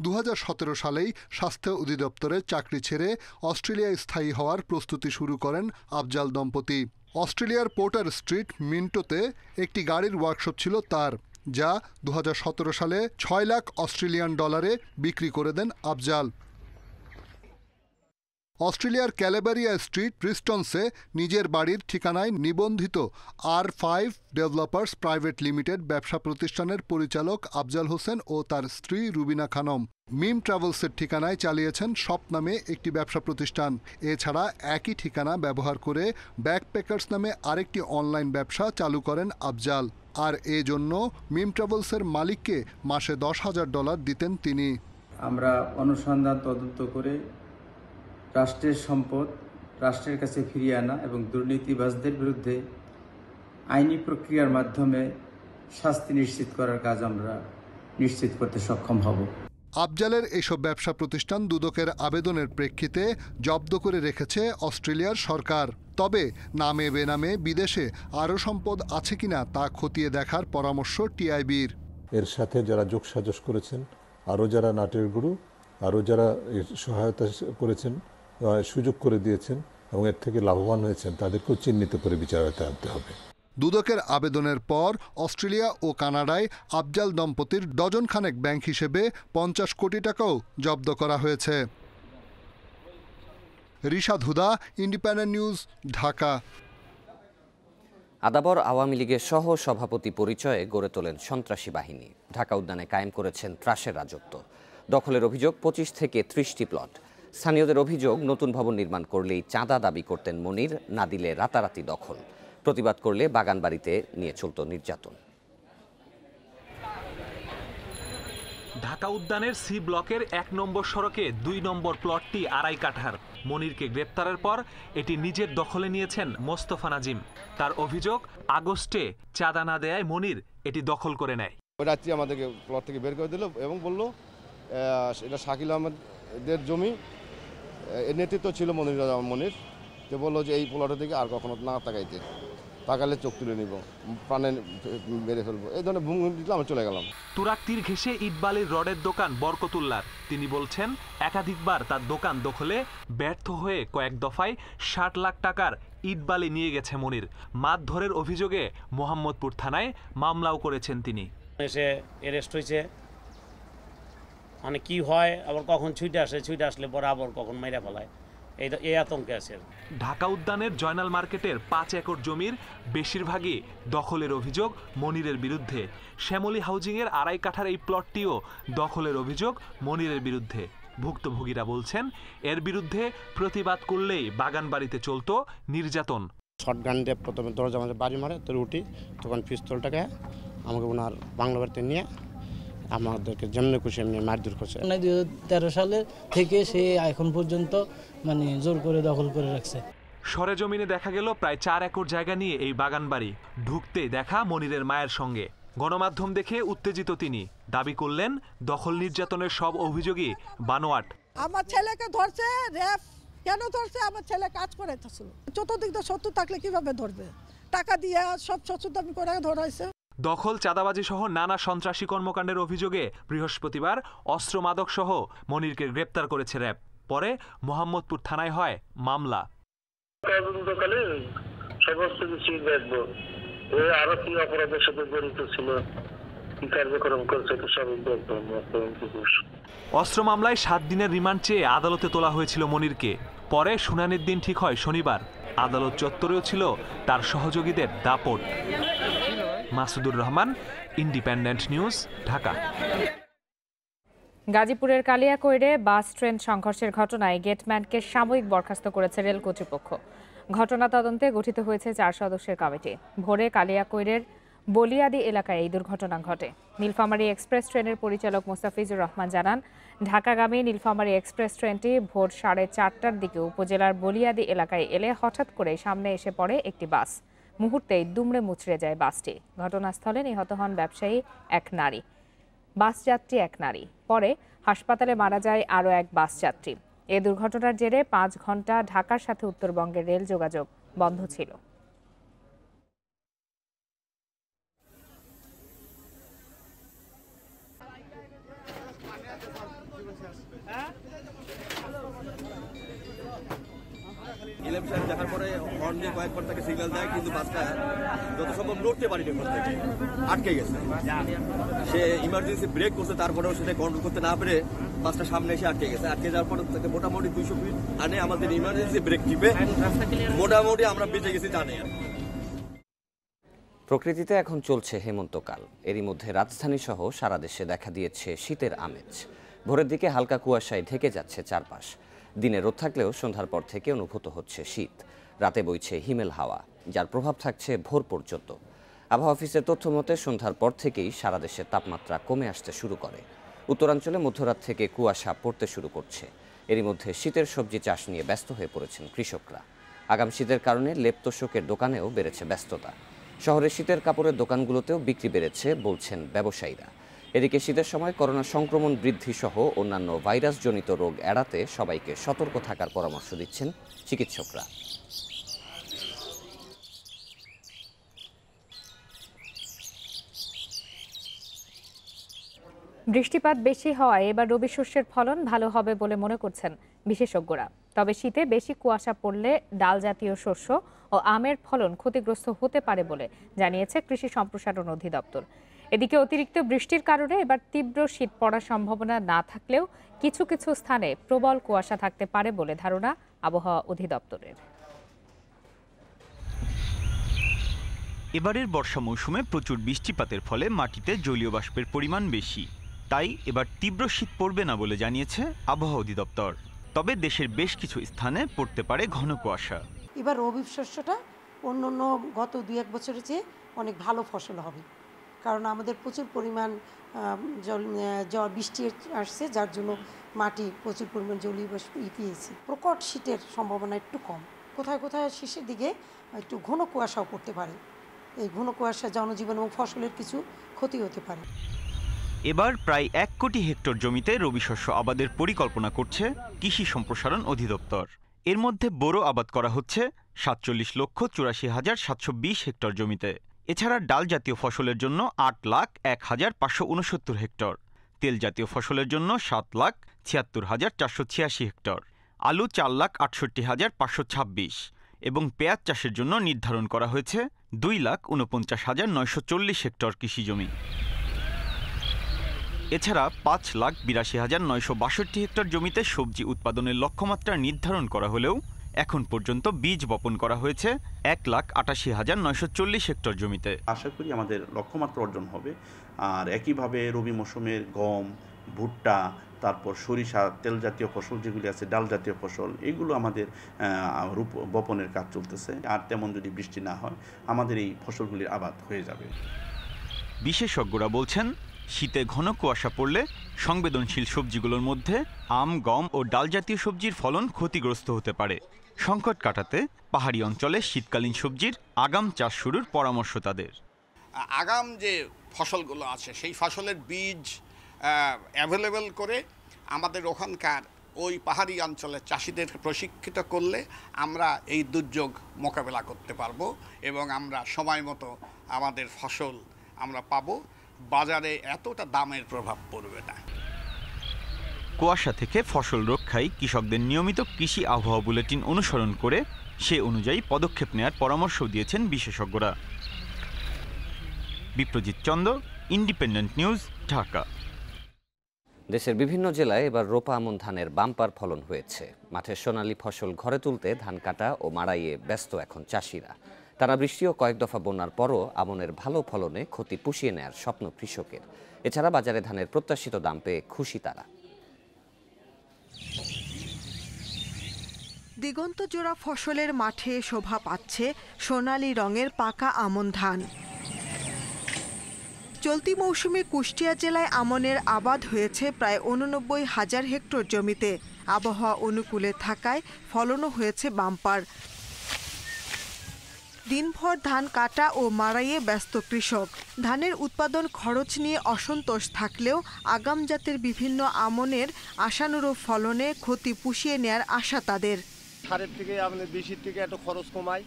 2017 সালেই স্বাস্থ্য অধিদপ্তরের চাকরি ছেড়ে অস্ট্রেলিয়ায় স্থায়ী হওয়ার প্রস্তুতি শুরু করেন আফজাল দম্পতি। অস্ট্রেলিয়ার পোর্টার স্ট্রিট মিন্টোতে একটি গাড়ির ওয়ার্কশপ ছিল তার, যা 2017 সালে $6 লাখ অস্ট্রেলিয়ান ডলারে বিক্রি করে দেন আফজাল। অস্ট্রেলিয়ার ক্যালেবারিয়া স্ট্রিট প্রিস্টনসে নিজের বাড়ির ঠিকানায় নিবন্ধিত R5 ডেভেলপার্স প্রাইভেট লিমিটেড ব্যবসা প্রতিষ্ঠানের পরিচালক আফজাল হোসেন ও তার স্ত্রী রুবিনা খানম মিম ট্রাভেলসের ঠিকানায় চালিয়েছেন শপ নামে একটি ব্যবসা প্রতিষ্ঠান। এছাড়া একই ঠিকানা ব্যবহার করে ব্যাকপ্যাকার্স নামে আরেকটি অনলাইন ব্যবসা চালু করেন আফজাল। আর এজন্য মিম ট্রাভেলসের মালিককে মাসে $10,000 দিতেন তিনি। আমরা অনুসন্ধান তদন্ত করে রাষ্ট্রের সম্পদ রাষ্ট্রের কাছে ফিরিয়ে আনা এবং দুর্নীতিবাজদের বিরুদ্ধে আইনি প্রক্রিয়ার মাধ্যমে শাস্তি নিশ্চিত করার কাজ আমরা নিশ্চিত করতে সক্ষম হব। আফজালের এসব ব্যবসা প্রতিষ্ঠান দুদকের আবেদনের প্রেক্ষিতে জব্দ করে রেখেছে অস্ট্রেলিয়ার সরকার। তবে নামে বেনামে বিদেশে আরও সম্পদ আছে কিনা তা খতিয়ে দেখার পরামর্শ টিআইবির। এর সাথে যারা যোগসাজশ করেছেন, আরও যারা নাটের গুরু, আরও যারা সহায়তা করেছেন, সুযোগ করে দিয়েছেন এবং এর থেকে লাভবান হয়েছেন, তাদেরকেও চিহ্নিত করে বিচারাতে আনতে হবে। দুদকের আবেদনের পর অস্ট্রেলিয়া ও কানাডায় আফজাল দম্পতির ডজন খানেক ব্যাংক হিসেবে 50 কোটি টাকাও জব্দ করা হয়েছে। রিশাদ হুদা, ইন্ডিপেন্ডেন্ট নিউজ, ঢাকা। আদাবর আওয়ামী লীগের সহ সভাপতি পরিচয়ে গড়ে তোলেন সন্ত্রাসী বাহিনী। ঢাকা উদ্যানে কায়েম করেছেন ত্রাসের রাজত্ব। দখলের অভিযোগ 25 থেকে 30টি প্লট। স্থানীয়দের অভিযোগ নতুন ভবন নির্মাণ করলেই চাঁদা দাবি করতেন মনির, না দিলে রাতারাতি দখল। প্রতিবাদ করলে বাগান বাড়িতে নিয়ে চলত নির্যাতন। ঢাকা উদ্যানের সি ব্লকের 1 নম্বর সড়কে 2 নম্বর প্লটটি 2.5 কাঠার। মনিরকে গ্রেপ্তারের পর এটি নিজের দখলে নিয়েছেন মোস্তফা নাজিম। তার অভিযোগ, আগস্টে চাঁদা না দেয়ায় মনির এটি দখল করে নেয়। ওই রাত্রি আমাদেরকে প্লট থেকে বের করে দিল এবং বলল এটা শাকিল আহমেদের জমি, এর নেতৃত্ব ছিল মনির। যে বললো যে এই প্লটের দিকে আর কখনো না তাকালে চোখ তুলে নিব, প্রাণে মেরে ফেলবো, এই ধরনের ভূমি দিতে আমরা চলে গেলাম। তুরাগ তীর ঘেঁষে ইটবালির রডের দোকান বরকতুল্লার। তিনি বলছেন, একাধিকবার তার দোকান দখলে ব্যর্থ হয়ে কয়েক দফায় 60 লাখ টাকার ইটবালি নিয়ে গেছে মনির। মারধরের অভিযোগে মোহাম্মদপুর থানায় মামলাও করেছেন তিনি। এসে অ্যারেস্ট হয়েছে, মানে কি হয় আবার কখন ছুটে আসলে পরে আবার কখন মাইরা ফেলায়, এই আতঙ্কে আছে। ঢাকা উদ্যানের জয়নাল মার্কেটের 5 একর জমির বেশিরভাগই দখলের অভিযোগ মনিরের বিরুদ্ধে। শ্যামলী হাউজিংয়ের 2.5 কাঠার এই প্লটটিও দখলের অভিযোগ মনিরের বিরুদ্ধে। ভুক্তভোগীরা বলছেন, এর বিরুদ্ধে প্রতিবাদ করলেই বাগান বাড়িতে চলত নির্যাতন। শটগান দিয়ে প্রথমে দরজা মাঝে বাড়ি মারে, তো উঠি, তখন পিস্তলটাকে আমাকে ওনার বাংলা বাড়িতে নিয়ে আমাদেরকে যেমনি খুশি এমনি মারধর করছে। 2013 সালে থেকে সে এখন পর্যন্ত মানে জোর করে দখল করে রাখছে। সরেজমিনে দেখা গেল প্রায় 4 একর জায়গা নিয়ে এই বাগান বাড়ি। ঢুকতেই দেখা মনিরের মায়ের সঙ্গে। গণমাধ্যম দেখে উত্তেজিত তিনি দাবি করলেন, দখল নির্যাতনের সব অভিযোগই বানোয়াট। আমার ছেলেকে ধরছে, রেপ কেন ধরছে? আমার ছেলে কাজ করাইতেছিল। চতুর্দিক দিয়ে শত্রু থাকলে কিভাবে ধরবে? টাকা দিয়ে সব শত্রু দাবি করে ধরাইছে। দখল, চাঁদাবাজি সহ নানা সন্ত্রাসী কর্মকাণ্ডের অভিযোগে বৃহস্পতিবার অস্ত্র মাদক সহ মনিরকে গ্রেপ্তার করেছে র্যাব। পরে মোহাম্মদপুর থানায় হয় মামলা। তদন্তকালে সমস্ত কিছু দেখবো, আরো কি অপরাধের সাথে জড়িত ছিল, কি কার্যক্রম করছে, সবই দেখবো। অস্ত্র মামলায় 7 দিনের রিমান্ড চেয়ে আদালতে তোলা হয়েছিল মনিরকে। পরে শুনানির দিন ঠিক হয় শনিবার। আদালত চত্বরেও ছিল তার সহযোগীদের দাপট। Masudur Rahman, independent news, Dhaka. গাজীপুরের কালিয়াকৈরে বাস ট্রেন সংঘর্ষের ঘটনায় গেটম্যানকে সাময়িক বরখাস্ত করেছে রেল কর্তৃপক্ষ। ঘটনা তদন্তে গঠিত হয়েছে 4 সদস্যের কমিটি। ভোরে কালিয়াকৈরের বলিয়াদি এলাকায় এই দুর্ঘটনা ঘটে। নীলফামারী এক্সপ্রেস ট্রেনের পরিচালক মোস্তাফিজুর রহমান জানান, ঢাকাগামী নীলফামারী এক্সপ্রেস ট্রেনটি ভোর 4:30টার দিকে উপজেলার বলিয়াদি এলাকায় এলে হঠাৎ করে সামনে এসে পড়ে একটি বাস। মুহূর্তেই দুমড়ে মুচড়ে যায় বাসটি। ঘটনাস্থলে নিহত হন ব্যবসায়ী এক নারী, বাসযাত্রী এক নারী। পরে হাসপাতালে মারা যায় আরও এক বাসযাত্রী। এ দুর্ঘটনার জেরে 5 ঘন্টা ঢাকার সাথে উত্তরবঙ্গের রেল যোগাযোগ বন্ধ ছিল। দেখার পরে হর্ন দিয়ে কয়েকবার তাকে সিগন্যাল দেয়, কিন্তু বাসটা যত সম্ভব লড়তে পারিনি, আটকে গেছে। সে ইমার্জেন্সি ব্রেক করছে, তারপরেও সেটা কন্ট্রোল করতে না পেরে বাসটা সামনে এসে আটকে গেছে। আটকে যাওয়ার পর তাকে মোটামুটি 200 ফিট আনে আমাদের ইমার্জেন্সি ব্রেক টিপে মোটামুটি আমরা বেঁচে গেছি জানে। প্রকৃতিতে এখন চলছে হেমন্তকাল। এরই মধ্যে রাজধানী সহ সারা দেশে দেখা দিয়েছে শীতের আমেজ। ভোরের দিকে হালকা কুয়াশায় ঢেকে যাচ্ছে চারপাশ। দিনে রোদ থাকলেও সন্ধ্যার পর থেকে অনুভূত হচ্ছে শীত। রাতে বইছে হিমেল হাওয়া, যার প্রভাব থাকছে ভোর পর্যন্ত। আবহাওয়া অফিসের তথ্য মতে সন্ধ্যার পর থেকেই সারা দেশে তাপমাত্রা কমে আসতে শুরু করে। উত্তরাঞ্চলে মধ্যরাত থেকে কুয়াশা পড়তে শুরু করছে। এরই মধ্যে শীতের সবজি চাষ নিয়ে ব্যস্ত হয়ে পড়েছেন কৃষকরা। আগাম শীতের কারণে লেপ তোশকের দোকানেও বেড়েছে ব্যস্ততা। শহরে শীতের কাপড়ের দোকানগুলোতেও বিক্রি বেড়েছে বলছেন ব্যবসায়ীরা। এদিকে শীতের সময় করোনা সংক্রমণ বৃদ্ধি সহ অন্যান্য ভাইরাসজনিত রোগ এড়াতে সবাইকে সতর্ক থাকার পরামর্শ দিচ্ছেন চিকিৎসকরা। বৃষ্টিপাত বেশি হওয়ায় এবার রবি শস্যের ফলন ভালো হবে বলে মনে করছেন বিশেষজ্ঞরা। তবে শীতে বেশি কুয়াশা পড়লে ডাল জাতীয় শস্য ও আমের ফলন ক্ষতিগ্রস্ত হতে পারে বলে জানিয়েছে কৃষি সম্প্রসারণ অধিদপ্তর। এদিকে অতিরিক্ত বৃষ্টির কারণে এবার তীব্র শীত পড়ার সম্ভাবনা না থাকলেও কিছু কিছু স্থানে প্রবল কুয়াশা থাকতে পারে বলে ধারণা আবহাওয়া অধিদপ্তরের। এবারের বর্ষা মৌসুমে প্রচুর বৃষ্টিপাতের ফলে মাটিতে জলীয় বাষ্পের পরিমাণ বেশি, তাই এবার তীব্র শীত পড়বে না বলে জানিয়েছে আবহাওয়া অধিদপ্তর। তবে দেশের বেশ কিছু স্থানে পড়তে পারে ঘন কুয়াশা। এবার রবি শস্যটা অন্য গত 2-1 বছরের চেয়ে অনেক ভালো ফসল হবে, কারণ আমাদের প্রচুর পরিমাণ বৃষ্টি আসছে, যার জন্য মাটি প্রচুর পরিমাণ জলীয় বাষ্প পেয়েছে। প্রকট শীতের সম্ভাবনা একটু কম, কোথায় কোথায় শেষের দিকে একটু ঘন কুয়াশাও পড়তে পারে। এই ঘন কুয়াশা জনজীবন এবং ফসলের কিছু ক্ষতি হতে পারে। এবার প্রায় 1 কোটি হেক্টর জমিতে রবি শস্য আবাদের পরিকল্পনা করছে কৃষি সম্প্রসারণ অধিদপ্তর। এর মধ্যে বোরো আবাদ করা হচ্ছে 47,84,720 হেক্টর জমিতে। এছাড়া ডাল জাতীয় ফসলের জন্য 8,01,569 হেক্টর, তেল জাতীয় ফসলের জন্য 7,76,486 হেক্টর, আলু 4,68,526 এবং পেঁয়াজ চাষের জন্য নির্ধারণ করা হয়েছে 2,49,940 হেক্টর কৃষি জমি। এছাড়া 5,82,962 হেক্টর জমিতে সবজি উৎপাদনের লক্ষ্যমাত্রা নির্ধারণ করা হলেও এখন পর্যন্ত বীজ বপন করা হয়েছে 1,88,940 হেক্টর জমিতে। আশা করি আমাদের লক্ষ্যমাত্রা অর্জন হবে। আর একইভাবে রবি মৌসুমের গম, ভুট্টা, তারপর সরিষা, তেল জাতীয় ফসল যেগুলি আছে, ডাল জাতীয় ফসল, এগুলো আমাদের বপনের কাজ চলতেছে। আর তেমন যদি বৃষ্টি না হয় আমাদের এই ফসলগুলির আবাদ হয়ে যাবে। বিশেষজ্ঞরা বলছেন, শীতে ঘন কুয়াশা পড়লে সংবেদনশীল সবজিগুলোর মধ্যে আম, গম ও ডাল জাতীয় সবজির ফলন ক্ষতিগ্রস্ত হতে পারে। সংকট কাটাতে পাহাড়ি অঞ্চলে শীতকালীন সবজির আগাম চাষ শুরুর পরামর্শ তাদের। আগাম যে ফসলগুলো আছে সেই ফসলের বীজ অ্যাভেলেবেল করে আমাদের ওখানকার ওই পাহাড়ি অঞ্চলের চাষিদেরকে প্রশিক্ষিত করলে আমরা এই দুর্যোগ মোকাবেলা করতে পারবো এবং আমরা সময় মতো আমাদের ফসল আমরা পাবো, বাজারে এতটা দামের প্রভাব পড়বে না। কুয়াশা থেকে ফসল রক্ষায় কৃষকদের নিয়মিত কৃষি আবহাওয়া বুলেটিন অনুসরণ করে সে অনুযায়ী পদক্ষেপ নেওয়ার পরামর্শ দিয়েছেন বিশেষজ্ঞরা। Biprajit Chanda, independent news, Dhaka. দেশের বিভিন্ন জেলায় এবার রোপা আমন ধানের বাম্পার ফলন হয়েছে। মাঠের সোনালী ফসল ঘরে তুলতে ধান কাটা ও মাড়াইয়ে ব্যস্ত এখন চাষিরা। টানা বৃষ্টি ও কয়েক দফা বন্যার পরও আমনের ভালো ফলনে ক্ষতি পুষিয়ে নেয়ার স্বপ্ন কৃষকের। এছাড়া বাজারে ধানের প্রত্যাশিত দাম পেয়ে খুশি তারা। দিগন্ত জোড়া ফসলের মাঠে শোভা পাচ্ছে সোনালী রঙের পাকা আমন ধান। চলতি মৌসুমে কুষ্টিয়া জেলায় আমনের আবাদ হয়েছে প্রায় 89,000 হেক্টর জমিতে। আবহাওয়া অনুকূলে থাকায় ফলনও হয়েছে বাম্পার। দিনভর ধান কাটা ও মাড়াইয়ে ব্যস্ত কৃষক। ধানের উৎপাদন খরচ নিয়ে অসন্তোষ থাকলেও আগাম জাতের বিভিন্ন আমনের আশানুরূপ ফলনে ক্ষতি পুষিয়ে নেয়ার আশা তাদের। সারের থেকে আমাদের বেশির থেকে একটু খরচ কমায়,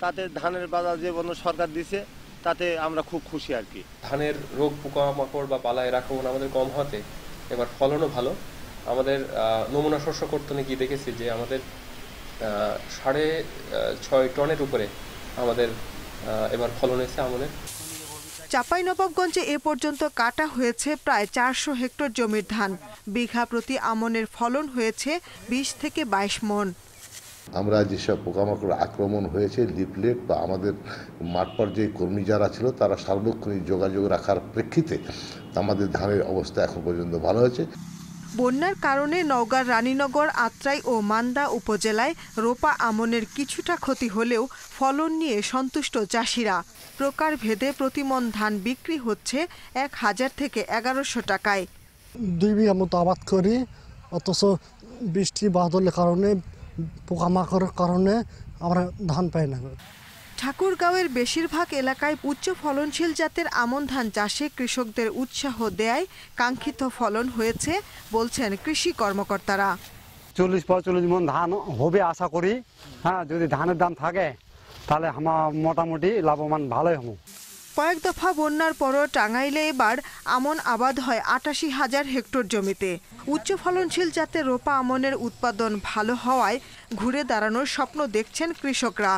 তাতে ধানের বাজার যে সরকার দিছে তাতে আমরা খুব খুশি আর কি। ধানের রোগ পোকামাকড় বা বালায় আক্রমণ আমাদের কম হতে এবার ফলনও ভালো। আমাদের নমুনা শস্য কর্তনে গিয়ে দেখেছি যে আমাদের 6.5 টনের উপরে আমাদের এবার ফলন হয়েছে আমনের। চাঁপাইনবাবগঞ্জে এ পর্যন্ত কাটা হয়েছে প্রায় 400 হেক্টর জমির ধান। বিঘা প্রতি আমনের ফলন হয়েছে 20 থেকে 22 মণ। আমরা যেসব পোকামাকড় আক্রমণ হয়েছে, লিফলেট বা আমাদের মাঠ পর্যায়ে কর্মী যারা ছিল তারা সার্বক্ষণিক যোগাযোগ রাখার প্রেক্ষিতে আমাদের ধানের অবস্থা এখন পর্যন্ত ভালো হয়েছে। বন্যার কারণে নওগাঁর রানীনগর, আত্রাই ও মান্দা উপজেলায় রোপা আমনের কিছুটা ক্ষতি হলেও ফলন নিয়ে সন্তুষ্ট চাষিরা। প্রকার ভেদে প্রতিমণ ধান বিক্রি হচ্ছে 1,000 থেকে 1,100 টাকায়। 2 বিঘা মতো আবাদ করি, অথচ বৃষ্টি বাদলের কারণে, পোকামাকড়ের কারণে আমরা ধান পাই না। ঠাকুরগাঁওয়ের বেশিরভাগ এলাকায় উচ্চ ফলনশীল জাতের আমন ধান চাষে কৃষকদের উৎসাহ দেয় কাঙ্ক্ষিত ফলন হয়েছে বলছেন কৃষি কর্মকর্তারা। 40-45 মণ ধান হবে আশা করি। হ্যাঁ, যদি ধানের দাম থাকে তাহলে আমরা মোটামুটি লাভবান ভালোই হব। কয়েক দফা বন্যার পরও টাঙ্গাইলে এবার আমন আবাদ হয় ৮৮,০০০ হেক্টর জমিতে। উচ্চ ফলনশীল জাতের রোপা আমনের উৎপাদন ভালো হওয়ায় ঘুরে দাঁড়ানোর স্বপ্ন দেখছেন কৃষকরা।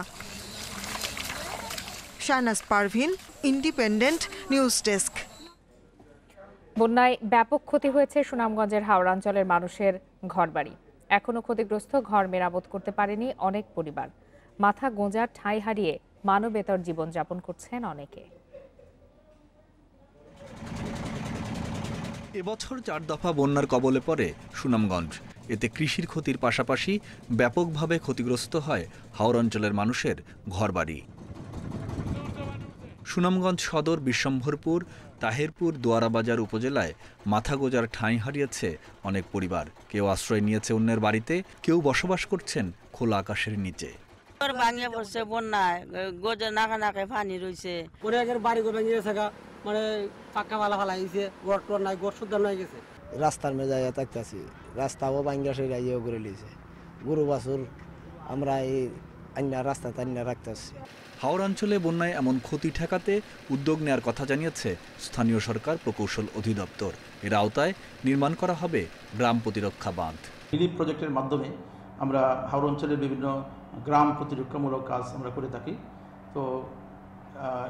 Shahnaz Parvin, independent news desk. বন্যায় ব্যাপক ক্ষতি হয়েছে সুনামগঞ্জের হাওড়াঞ্চলের মানুষের ঘরবাড়ি। এখনো ক্ষতিগ্রস্ত ঘর মেরামত করতে পারেনি অনেক পরিবার। মাথা গোঁজার ঠাঁই হারিয়ে মানবেতর জীবনযাপন করছেন অনেকে। এবছর 4 দফা বন্যার কবলে পড়ে সুনামগঞ্জ। এতে কৃষির ক্ষতির পাশাপাশি ব্যাপকভাবে ক্ষতিগ্রস্ত হয় হাওড়াঞ্চলের মানুষের ঘরবাড়ি। সুনামগঞ্জ সদর, বিশ্বম্ভরপুর, তাহেরপুর, দোয়ারাবাজার উপজেলায় মাথা গোজার ঠাঁই হারিয়েছে অনেক পরিবার। কেউ আশ্রয় নিয়েছে অন্যের বাড়িতে, কেউ বসবাস করছেন খোলা আকাশের নিচে। ভাঙিয়ে পড়ছে বন্যায়, গোজা নাকা নাকায় পানি রয়েছে। বাড়ি ঘর ভাঙিয়ে গেছে, মানে পাক্কা ফালা ফালা হয়েছে, গড় টর নাই, গড় শুদ্ধ নাই গেছে। রাস্তার মেজায় থাকতেছি, রাস্তাও ভাঙ্গা সে ইয়েও করে লিয়েছে। গরু বাছুর আমরা এই আইনা রাস্তা টাইনা রাখতেছি। হাওড়াঞ্চলে বন্যায় এমন ক্ষতি ঠেকাতে উদ্যোগ নেওয়ার কথা জানিয়েছে স্থানীয় সরকার প্রকৌশল অধিদপ্তর। এর আওতায় নির্মাণ করা হবে গ্রাম প্রতিরক্ষা বাঁধ। রিলিফ প্রজেক্টের মাধ্যমে আমরা হাওড়া অঞ্চলের বিভিন্ন গ্রাম প্রতিরক্ষামূলক কাজ আমরা করে থাকি। তো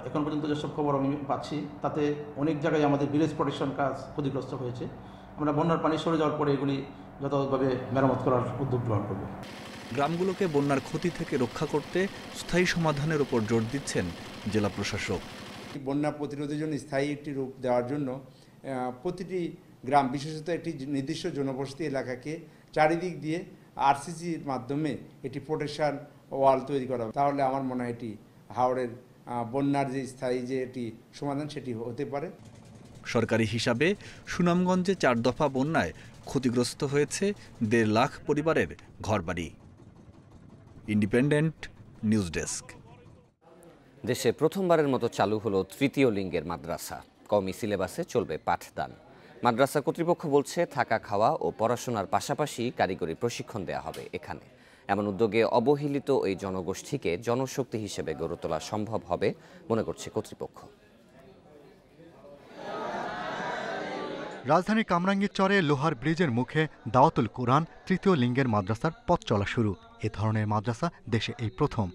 এখন পর্যন্ত যেসব খবর আমি পাচ্ছি তাতে অনেক জায়গায় আমাদের ভিলেজ প্রোটেকশন কাজ ক্ষতিগ্রস্ত হয়েছে। আমরা বন্যার পানি সরে যাওয়ার পরে এগুলি যথাযথভাবে মেরামত করার উদ্যোগ গ্রহণ করব। গ্রামগুলোকে বন্যার ক্ষতি থেকে রক্ষা করতে স্থায়ী সমাধানের উপর জোর দিচ্ছেন জেলা প্রশাসক। বন্যা প্রতিরোধের জন্য স্থায়ী একটি রূপ দেওয়ার জন্য প্রতিটি গ্রাম, বিশেষত একটি নির্দিষ্ট জনবসতি এলাকাকে চারিদিক দিয়ে আরসিসির মাধ্যমে একটি প্রোটেকশন ওয়াল তৈরি করা। তাহলে আমার মনে হয় এটি হাওড়ের বন্যার যে স্থায়ী যে এটি সমাধান সেটি হতে পারে। সরকারি হিসাবে সুনামগঞ্জে 4 দফা বন্যায় ক্ষতিগ্রস্ত হয়েছে 1.5 লাখ পরিবারের ঘরবাড়ি। Independent news desk. দেশে প্রথমবারের মতো চালু হলো তৃতীয় লিঙ্গের মাদ্রাসা। কওমি সিলেবাসে চলবে পাঠদান। মাদ্রাসা কর্তৃপক্ষ বলছে থাকা, খাওয়া ও পড়াশোনার পাশাপাশি কারিগরি প্রশিক্ষণ দেওয়া হবে এখানে। এমন উদ্যোগে অবহেলিত এই জনগোষ্ঠীকে জনশক্তি হিসেবে গড়ে তোলা সম্ভব হবে মনে করছে কর্তৃপক্ষ। রাজধানীর কামরাঙ্গীর চরে লোহার ব্রিজের মুখে দাওয়াতুল কুরআন তৃতীয় লিঙ্গের মাদ্রাসার পথ চলা শুরু। এ ধরনের মাদ্রাসা দেশে এই প্রথম।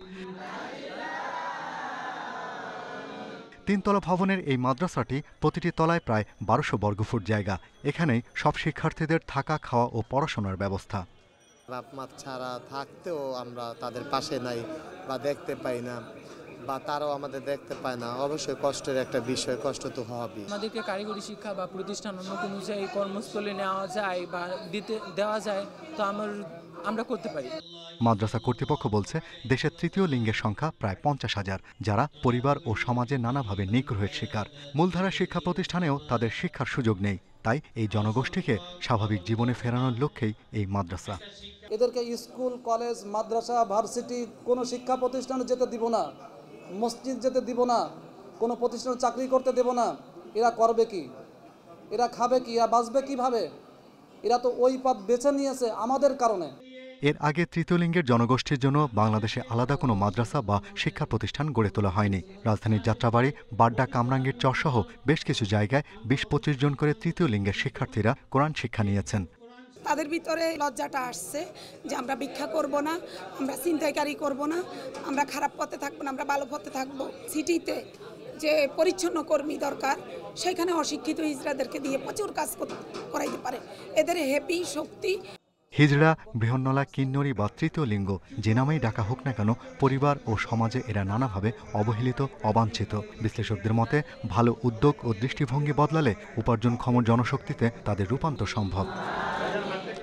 3 তলা ভবনের এই মাদ্রাসাটি প্রতিটি তলায় প্রায় 1200 বর্গফুট জায়গা। এখানেই সব শিক্ষার্থীদের থাকা, খাওয়া ও পড়াশোনার ব্যবস্থা। বাপ মা ছাড়া থাকতেও আমরা তাদের পাশে নাই বা দেখতে পাই না, বা তারাও আমাদের দেখতে পায় না। অবশ্যই কষ্টের একটা বিষয়, কষ্ট তো হবে। আমাদেরকে কারিগরি শিক্ষা বা প্রতিষ্ঠান অন্য কোনো অনুযায়ী কর্মস্থলে নেওয়া যায় বা দেওয়া যায়, তো আমরা করতে পারি। মাদ্রাসা কর্তৃপক্ষ বলছে দেশের তৃতীয় লিঙ্গের সংখ্যা প্রায় 50,000, যারা পরিবার ও সমাজে নানাভাবে নিগ্রহের শিকার। মূলধারা শিক্ষা প্রতিষ্ঠানেও তাদের শিক্ষার সুযোগ নেই। তাই এই জনগোষ্ঠীকে স্বাভাবিক জীবনে ফেরানোর লক্ষ্যেই এই মাদ্রাসা। এদেরকে স্কুল, কলেজ, মাদ্রাসা, ভার্সিটি কোনো শিক্ষা প্রতিষ্ঠানে যেতে দিব না, মসজিদ যেতে দিব না, কোনো প্রতিষ্ঠানে চাকরি করতে দেব না। এরা করবে কি? এরা খাবে কি? এরা বাঁচবে কিভাবে? এরা তো ওই পথ বেছে নিয়েছে আমাদের কারণে। এর আগে তৃতীয় লিঙ্গের জনগোষ্ঠীর জন্য বাংলাদেশে আলাদা কোনো মাদ্রাসা বা শিক্ষা প্রতিষ্ঠান গড়ে তোলা হয়নি। রাজধানীর যাত্রাবাড়ি, বাড্ডা, কামরাঙ্গীর চরসহ বেশ কিছু জায়গায় 20-25 জন করে তৃতীয় লিঙ্গের শিক্ষার্থীরা কোরআন শিক্ষা নিয়েছেন। তাদের ভিতরে লজ্জাটা আসছে যে আমরা ভিক্ষা করব না, আমরা ছিনতাইকারী করব না, আমরা খারাপ পথে থাকবো না, আমরা ভালো পথে থাকবো। সিটিতে যে পরিচ্ছন্ন কর্মী দরকার, সেখানে অশিক্ষিত হিজড়াদেরকে দিয়ে প্রচুর কাজ করাইতে পারে। এদের হ্যাপি শক্তি। হিজড়া, বৃহন্নলা, কিন্নরী বা তৃতীয় লিঙ্গ যে নামেই ডাকা হোক না কেন, পরিবার ও সমাজে এরা নানাভাবে অবহেলিত, অবাঞ্ছিত। বিশ্লেষকদের মতে ভালো উদ্যোগ ও দৃষ্টিভঙ্গি বদলালে উপার্জনক্ষম জনশক্তিতে তাদের রূপান্তর সম্ভব।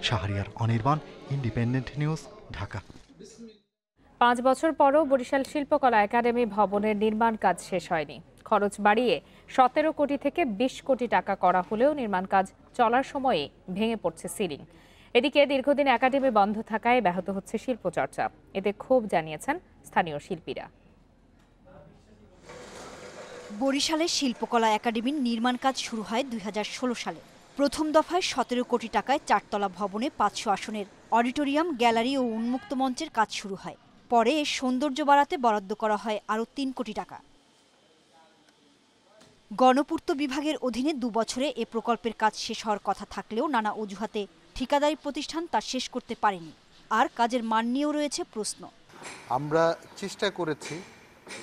Shahriar Anirban, independent news, Dhaka. 5 বছর পরও বরিশাল শিল্পকলা একাডেমি ভবনের নির্মাণ কাজ শেষ হয়নি। খরচ বাড়িয়ে 17 কোটি থেকে 20 কোটি টাকা করা হলেও নির্মাণ কাজ চলার সময়ে ভেঙে পড়ছে সিলিং। এদিকে দীর্ঘদিন একাডেমি বন্ধ থাকায় ব্যাহত হচ্ছে শিল্পচর্চা। এতে ক্ষোভ জানিয়েছেন স্থানীয় শিল্পীরা। বরিশালের শিল্পকলা একাডেমির নির্মাণ কাজ শুরু হয় 2016 সালে। প্রথম দফায় 17 কোটি টাকায় 4 তলা ভবনে 500 আসনের অডিটোরিয়াম, গ্যালারি ও উন্মুক্ত মঞ্চের কাজ শুরু হয়। পরে এর সৌন্দর্য বাড়াতে বরাদ্দ করা হয় আরও 3 কোটি টাকা। গণপূর্ত বিভাগের অধীনে 2 বছরে এ প্রকল্পের কাজ শেষ হওয়ার কথা থাকলেও নানা অজুহাতে ঠিকাদারি প্রতিষ্ঠান তা শেষ করতে পারেনি। আর কাজের মান নিয়েও রয়েছে প্রশ্ন। আমরা চেষ্টা করেছি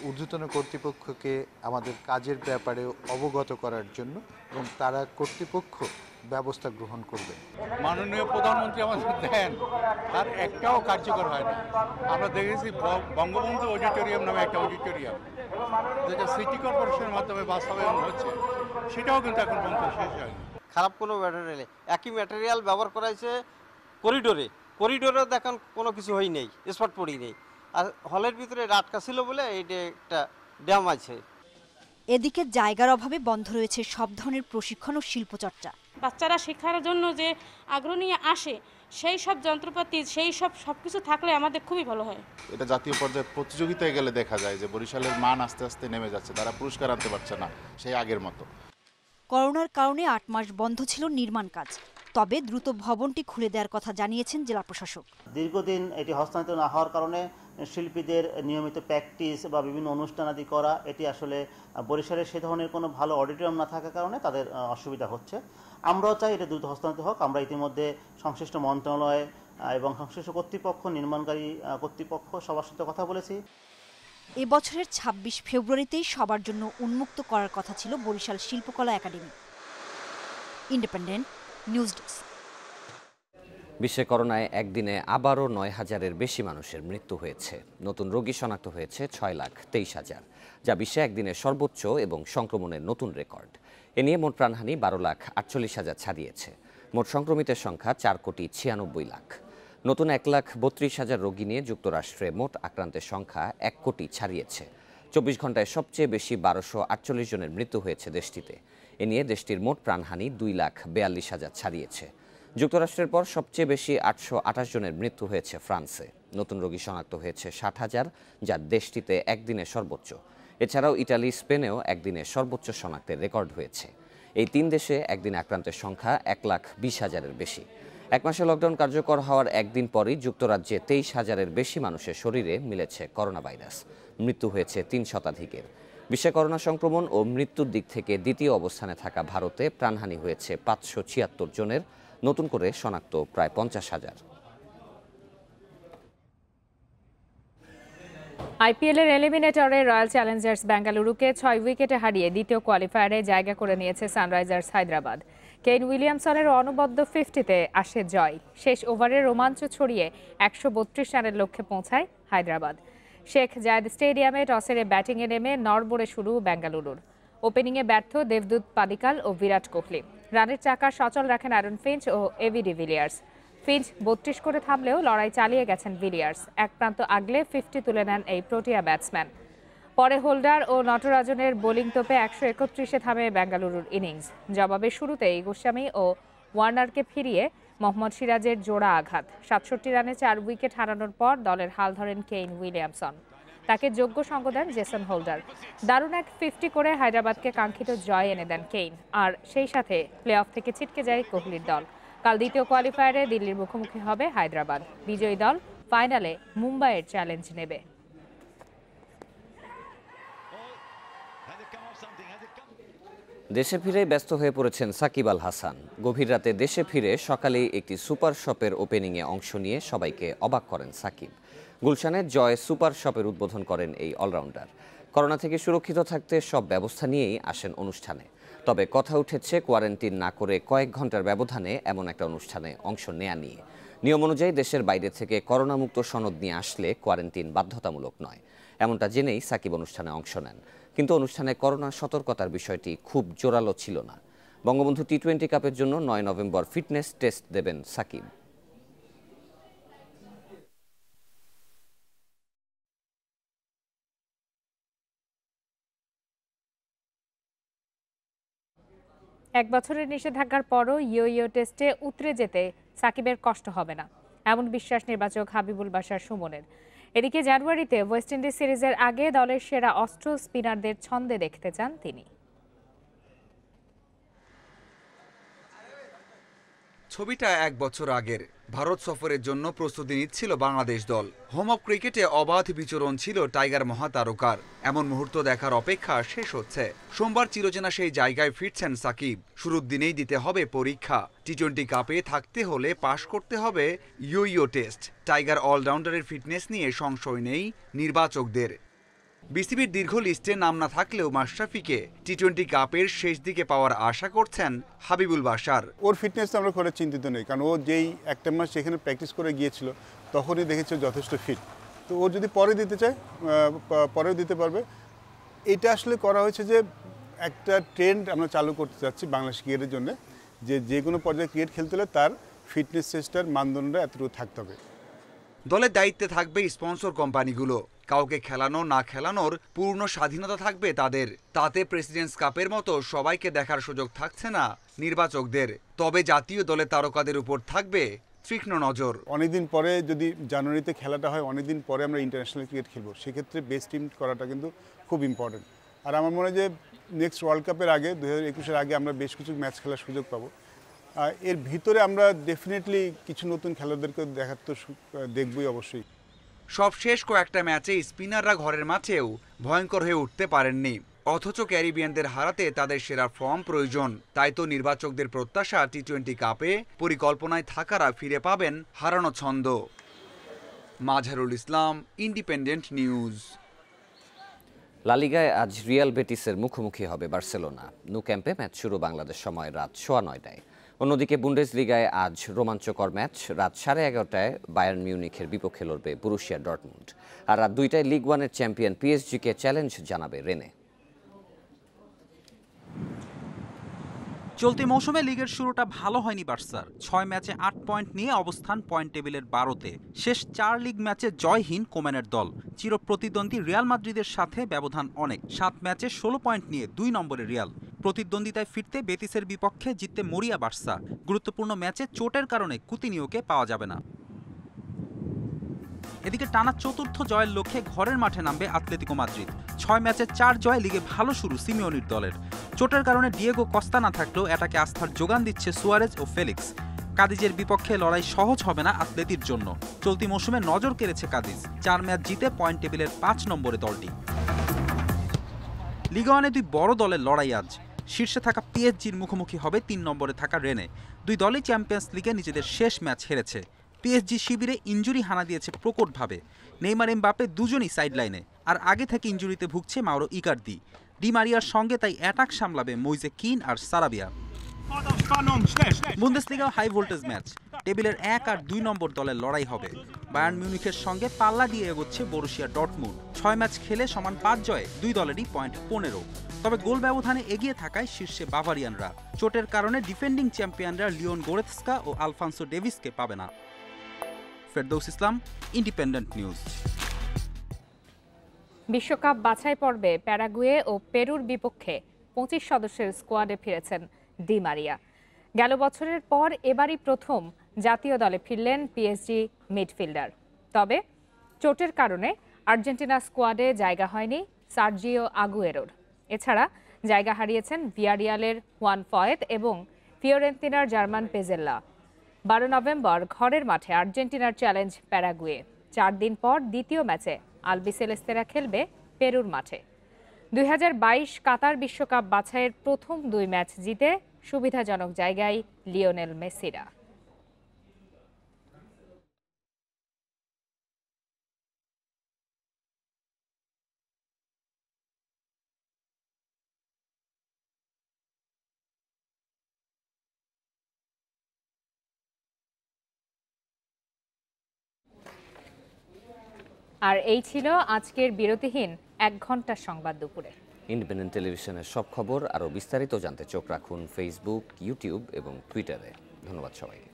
ঊর্ধ্বতন কর্তৃপক্ষকে আমাদের কাজের ব্যাপারে অবগত করার জন্য, এবং তারা কর্তৃপক্ষ ব্যবস্থা গ্রহণ করবে। মাননীয় প্রধানমন্ত্রী আমাদের দেন, তার একটাও কার্যকর হয় না। আমরা দেখেছি বঙ্গবন্ধু অডিটোরিয়াম নামে একটা অডিটোরিয়াম, যেটা সিটি কর্পোরেশনের মাধ্যমে বাস্তবায়ন হচ্ছে, সেটাও কিন্তু এখন পর্যন্ত শেষ হয়নি। খারাপ কোনো ম্যাটেরিয়াল, একই ম্যাটেরিয়াল ব্যবহার করা হয়েছে করিডোরে দেখেন কোনো কিছু হয় নেই, স্পট পড়ি নেই। আর হলের ভিতরে আটকা ছিল বলে এইটা একটা ড্যাম আছে। এদিকে জায়গার অভাবে বন্ধ রয়েছে সব ধরনের প্রশিক্ষণ ও শিল্পচর্চা। বাচ্চারা শিক্ষার জন্য যে আগ্রহ নিয়ে আসে, সেই সব যন্ত্রপাতি, সেই সবকিছু থাকলে আমাদের খুবই ভালো হয়। এটা জাতীয় পর্যায়ে প্রতিযোগিতায় গেলে দেখা যায় যে বরিশালের মান আস্তে আস্তে নেমে যাচ্ছে, তারা পুরস্কার আনতে পারছে না সেই আগের মতো। করোনার কারণে 8 মাস বন্ধ ছিল নির্মাণ কাজ, তবে দ্রুত ভবনটি খুলে দেওয়ার কথা জানিয়েছেন জেলা প্রশাসক। দীর্ঘদিন এটি হস্তান্তর না হওয়ার কারণে শিল্পীদের নিয়মিত প্র্যাকটিস বা বিভিন্ন অনুষ্ঠান আদি করা, এটি আসলে বরিশালে সে ধরনের কোনো ভালো অডিটোরিয়াম না থাকার কারণে তাদের অসুবিধা হচ্ছে। আমরাও চাই এটা দ্রুত হস্তান্তর হোক। আমরা ইতিমধ্যে সংশ্লিষ্ট মন্ত্রণালয় এবং সংশ্লিষ্ট কর্তৃপক্ষ, নির্মাণকারী কর্তৃপক্ষ সবার সাথে কথা বলেছি। এ বছরের 26 ফেব্রুয়ারিতেই সবার জন্য উন্মুক্ত করার কথা ছিল বরিশাল শিল্পকলা একাডেমি। Independent news desk. বিশ্বে করোনায় একদিনে আবারও 9,000-এর বেশি মানুষের মৃত্যু হয়েছে। নতুন রোগী শনাক্ত হয়েছে 6,23,000, যা বিশ্বে একদিনে সর্বোচ্চ এবং সংক্রমণের নতুন রেকর্ড। এ নিয়ে মোট প্রাণহানি 12,48,000 ছাড়িয়েছে। মোট সংক্রমিতের সংখ্যা 4,96,00,000। নতুন 1,32,000 রোগী নিয়ে যুক্তরাষ্ট্রে মোট আক্রান্তের সংখ্যা 1 কোটি ছাড়িয়েছে। 24 ঘন্টায় সবচেয়ে বেশি 1248 জনের মৃত্যু হয়েছে দেশটিতে। এ নিয়ে দেশটির মোট প্রাণহানি 2,42,000 ছাড়িয়েছে। যুক্তরাষ্ট্রের পর সবচেয়ে বেশি 828 জনের মৃত্যু হয়েছে ফ্রান্সে। নতুন রোগী শনাক্ত হয়েছে 60,000, যা দেশটিতে একদিনে সর্বোচ্চ। এছাড়াও ইটালি, স্পেনেও একদিনে সর্বোচ্চ শনাক্তের রেকর্ড হয়েছে। এই 3 দেশে একদিনে আক্রান্তের সংখ্যা 1,20,000-এর বেশি। 1 মাসে লকডাউন কার্যকর হওয়ার একদিন পরই যুক্তরাজ্যে 23,000-এর বেশি মানুষের শরীরে মিলেছে করোনা ভাইরাস। মৃত্যু হয়েছে 3 শতাধিকের। বিশ্বে করোনা সংক্রমণ ও মৃত্যুর দিক থেকে দ্বিতীয় অবস্থানে থাকা ভারতে প্রাণহানি হয়েছে 576 জনের, নতুন করে শনাক্ত প্রায় 50,000। আইপিএলের এলিমিনেটরে রয়্যাল চ্যালেঞ্জার্স বেঙ্গালুরুকে 6 উইকেটে হারিয়ে দ্বিতীয় কোয়ালিফায়ারে জায়গা করে নিয়েছে সানরাইজার্স হায়দ্রাবাদ। কেন উইলিয়ামসনের অনবদ্য 50-তে আসে জয়। শেষ ওভারে রোমাঞ্চ ছড়িয়ে 132 রানের লক্ষ্যে পৌঁছায় হায়দ্রাবাদ। শেখ জায়েদ স্টেডিয়ামে টসের ব্যাটিংয়ে নেমে নড়বড়ে শুরু বেঙ্গালুরুর। ওপেনিংয়ে ব্যর্থ দেবদূত পাদিকাল ও বিরাট কোহলি। রানের চাকা সচল রাখেন অ্যারন ফিঞ্চ ও এবি ডিভিলিয়ার্স। ফিঞ্চ 32 করে থামলেও লড়াই চালিয়ে গেছেন ভিলিয়ার্স। এক প্রান্ত আগলে 50 তুলে নেন এই প্রোটিয়া ব্যাটসম্যান। পরে হোল্ডার ও নটরাজনের বোলিং তোপে 131-এ থামে বেঙ্গালুরুর ইনিংস। জবাবে শুরুতেই গোস্বামী ও ওয়ার্নারকে ফিরিয়ে মোহাম্মদ সিরাজের জোড়া আঘাত। 67 রানে 4 উইকেট হারানোর পর দলের হাল ধরেন কেইন উইলিয়ামসন। তাকে যোগ্য সঙ্গ দেন জেসন হোল্ডার। দারুণ এক 50 করে হায়দ্রাবাদকে কাঙ্ক্ষিত জয় এনে দেন কেইন। আর সেই সাথে প্লে অফ থেকে ছিটকে যায় কোহলির দল। কাল দ্বিতীয় কোয়ালিফায়ারে দিল্লির মুখোমুখি হবে হায়দ্রাবাদ। বিজয়ী দল ফাইনালে মুম্বাইয়ের চ্যালেঞ্জ নেবে। দেশে ফিরে ব্যস্ত হয়ে পড়েছেন সাকিব আল হাসান। গভীর রাতে দেশে ফিরে সকালেই একটি সুপার শপের ওপেনিংয়ে অংশ নিয়ে সবাইকে অবাক করেন সাকিব। গুলশানের জয় সুপার শপের উদ্বোধন করেন এই অলরাউন্ডার। করোনা থেকে সুরক্ষিত থাকতে সব ব্যবস্থা নিয়েই আসেন অনুষ্ঠানে। তবে কথা উঠেছে কোয়ারেন্টিন না করে কয়েক ঘন্টার ব্যবধানে এমন একটা অনুষ্ঠানে অংশ নেয়া নিয়ে। নিয়ম অনুযায়ী দেশের বাইরে থেকে করোনামুক্ত সনদ নিয়ে আসলে কোয়ারেন্টিন বাধ্যতামূলক নয়। এমনটা জেনেই সাকিব অনুষ্ঠানে অংশ নেন। কিন্তু অনুষ্ঠানে করোনা সতর্কতার বিষয়টি খুব জোরালো ছিল না। বঙ্গবন্ধু টি-20 কাপের জন্য 9 নভেম্বর ফিটনেস টেস্ট দেবেন সাকিব। এক বছরের নিষেধাজ্ঞার পরও ইয়ো টেস্টে উতরে যেতে সাকিবের কষ্ট হবে না, এমন বিশ্বাস নির্বাচক হাবিবুল বাশার সুমনের। এদিকে জানুয়ারিতে ওয়েস্ট ইন্ডিজ সিরিজের আগে দলের সেরা অস্ত্র স্পিনারদের ছন্দে দেখতে চান তিনি। ছবিটা 1 বছর আগের। ভারত সফরের জন্য প্রস্তুতি নিচ্ছিল বাংলাদেশ দল। হোম অফ ক্রিকেটে অবাধ বিচরণ ছিল টাইগার মহাতারকার। এমন মুহূর্ত দেখার অপেক্ষা শেষ হচ্ছে। সোমবার চিরচেনা সেই জায়গায় ফিরছেন সাকিব। শুরুর দিনেই দিতে হবে পরীক্ষা। টি-20 কাপে থাকতে হলে পাশ করতে হবে ইয়ো টেস্ট। টাইগার অলরাউন্ডারের ফিটনেস নিয়ে সংশয় নেই নির্বাচকদের। বিসিবির দীর্ঘ লিস্টে নাম না থাকলেও মাশরাফিকে টি-20 কাপের শেষ দিকে পাওয়ার আশা করছেন হাবিবুল বাশার। ওর ফিটনেস আমরা করে চিন্তিত নেই, কারণ ও যেই একটা মাস সেখানে প্র্যাকটিস করে গিয়েছিল তখনই দেখেছে যথেষ্ট ফিট। তো ও যদি পরে দিতে চায় পরেও দিতে পারবে। এটা আসলে করা হয়েছে যে একটা ট্রেন্ড আমরা চালু করতে চাচ্ছি বাংলাদেশ ক্রিকেটের জন্য, যে কোনো পর্যায়ে ক্রিকেট খেলতে হলে তার ফিটনেস চেষ্টার মানদণ্ড এতটুকু থাকতে হবে। দলের দায়িত্বে থাকবে স্পন্সর কোম্পানিগুলো। কাউকে খেলানো না খেলানোর পূর্ণ স্বাধীনতা থাকবে তাদের। তাতে প্রেসিডেন্টস কাপের মতো সবাইকে দেখার সুযোগ থাকছে না নির্বাচকদের। তবে জাতীয় দলের তারকাদের উপর থাকবে তীক্ষ্ণ নজর। অনেকদিন পরে যদি জানুয়ারিতে খেলাটা হয়, অনেকদিন পরে আমরা ইন্টারন্যাশনাল ক্রিকেট খেলবো, সেক্ষেত্রে বেস্ট টিম করাটা কিন্তু খুব ইম্পর্টেন্ট। আর আমার মনে হয় যে নেক্সট ওয়ার্ল্ড কাপের আগে 2021-এর আগে আমরা বেশ কিছু ম্যাচ খেলার সুযোগ পাবো। এর ভিতরে আমরা ডেফিনেটলি কিছু নতুন খেলোয়াড়দেরকে দেখার তো দেখবই অবশ্যই। সব শেষ কয়েকটা ম্যাচে স্পিনাররা ঘরের মাঠেও ভয়ঙ্কর হয়ে উঠতে পারেননি। অথচ ক্যারিবিয়ানদের হারাতে তাদের সেরা ফর্ম প্রয়োজন। তাই তো নির্বাচকদের প্রত্যাশা টি-20 কাপে পরিকল্পনায় থাকারা ফিরে পাবেন হারানো ছন্দ। Mazharul Islam, independent news. লা লিগায় আজ রিয়াল বেটিসের মুখোমুখি হবে বার্সেলোনা। ন্যু ক্যাম্পে ম্যাচ শুরু বাংলাদেশ সময় রাত 9:15টায়। অন্যদিকে বুন্ডেসলিগায় আজ রোমাঞ্চকর ম্যাচ। রাত 11:30টায় বায়ার্ন মিউনিখের বিপক্ষে লড়বে বরুশিয়া ডর্টমুন্ড। আর রাত 2টায় লিগ ওয়ানের চ্যাম্পিয়ন পিএসজিকে চ্যালেঞ্জ জানাবে রেনে। চলতি মৌসুমে লিগের শুরুটা ভালো হয়নি বার্সার। 6 ম্যাচে 8 পয়েন্ট নিয়ে অবস্থান পয়েন্ট টেবিলের 12তে। শেষ 4 লিগ ম্যাচে জয়হীন কোম্যানের দল। চিরপ্রতিদ্বন্দ্বী রিয়াল মাদ্রিদের সাথে ব্যবধান অনেক। 7 ম্যাচে 16 পয়েন্ট নিয়ে 2 নম্বরে রিয়াল। প্রতিদ্বন্দ্বিতায় ফিরতে বেতিসের বিপক্ষে জিততে মরিয়া বার্সা। গুরুত্বপূর্ণ ম্যাচে চোটের কারণে কুতিনিওকে পাওয়া যাবে না। এদিকে টানা 4র্থ জয়ের লক্ষ্যে ঘরের মাঠে নামবে আতলেতিকো মাদ্রিদ। 6 ম্যাচে 4 জয়, লিগে ভালো শুরু সিমিওনির দলের। চোটের কারণে ডিয়েগো কস্তা না থাকলেও এটাকে আস্থার যোগান দিচ্ছে সুয়ারেজ ও ফেলিক্স। কাদিজের বিপক্ষে লড়াই সহজ হবে না আতলেতির জন্য। চলতি মৌসুমে নজর কেড়েছে কাদিজ। 4 ম্যাচ জিতে পয়েন্ট টেবিলের 5 নম্বরে দলটি। লিগ ওয়ানে 2 বড় দলের লড়াই আজ। শীর্ষে থাকা পিএসজির মুখোমুখি হবে 3 নম্বরে থাকা রেনে। 2 দলই চ্যাম্পিয়ন্স লিগে নিজেদের শেষ ম্যাচ হেরেছে। পিএসজি শিবিরে ইনজুরি হানা দিয়েছে প্রকটভাবে। নেইমার, এমবাপ্পে দুজনই সাইডলাইনে। আর আগে থেকে ইনজুরিতে ভুগছে মাউরো ইকার্দি। ডি মারিয়ার সঙ্গে তাই অ্যাটাক সামলাবে মইজে কিন আর সারাবিয়া। বুন্দেসলিগাও হাই ভোল্টেজ ম্যাচ। টেবিলের 1 আর 2 নম্বর দলের লড়াই হবে। বায়ার্ন মিউনিখের সঙ্গে পাল্লা দিয়ে এগোচ্ছে বরুশিয়া ডর্টমুন্ড। 6 ম্যাচ খেলে সমান 5 জয়ে 2 দলেরই পয়েন্ট 15। তবে গোল ব্যবধানে এগিয়ে থাকায় শীর্ষে বাভারিয়ানরা। চোটের কারণে ডিফেন্ডিং চ্যাম্পিয়নরা লিওন গোরেৎস্কা ও আলফান্সো ডেভিসকে পাবে না। ফেরদৌস ইসলাম, ইন্ডিপেন্ডেন্ট নিউজ। বিশ্বকাপ বাছাই পর্বে প্যারাগুয়ে ও পেরুর বিপক্ষে 25 সদস্যের স্কোয়াডে ফিরেছেন ডি মারিয়া। গেল বছরের পর এবারই প্রথম জাতীয় দলে ফিরলেন পিএসজি মিডফিল্ডার। তবে চোটের কারণে আর্জেন্টিনা স্কোয়াডে জায়গা হয়নি সার্জিও আগুয়েরোর। এছাড়া জায়গা হারিয়েছেন ভিয়ারিয়ালের হুয়ান ফয়েত এবং ফিওরেন্তিনার জার্মান পেজেল্লা। 12 নভেম্বর ঘরের মাঠে আর্জেন্টিনার চ্যালেঞ্জ প্যারাগুয়ে। 4 দিন পর দ্বিতীয় ম্যাচে আলবিসেলেস্তেরা খেলবে পেরুর মাঠে। 2022 কাতার বিশ্বকাপ বাছাইয়ের প্রথম 2 ম্যাচ জিতে সুবিধাজনক জায়গায় লিওনেল মেসিরা। আর এই ছিল আজকের বিরতিহীন 1 ঘন্টার সংবাদ দুপুরে। ইন্ডিপেন্ডেন্ট টেলিভিশনের সব খবর আরও বিস্তারিত জানতে চোখ রাখুন ফেসবুক, ইউটিউব এবং টুইটারে। ধন্যবাদ সবাইকে।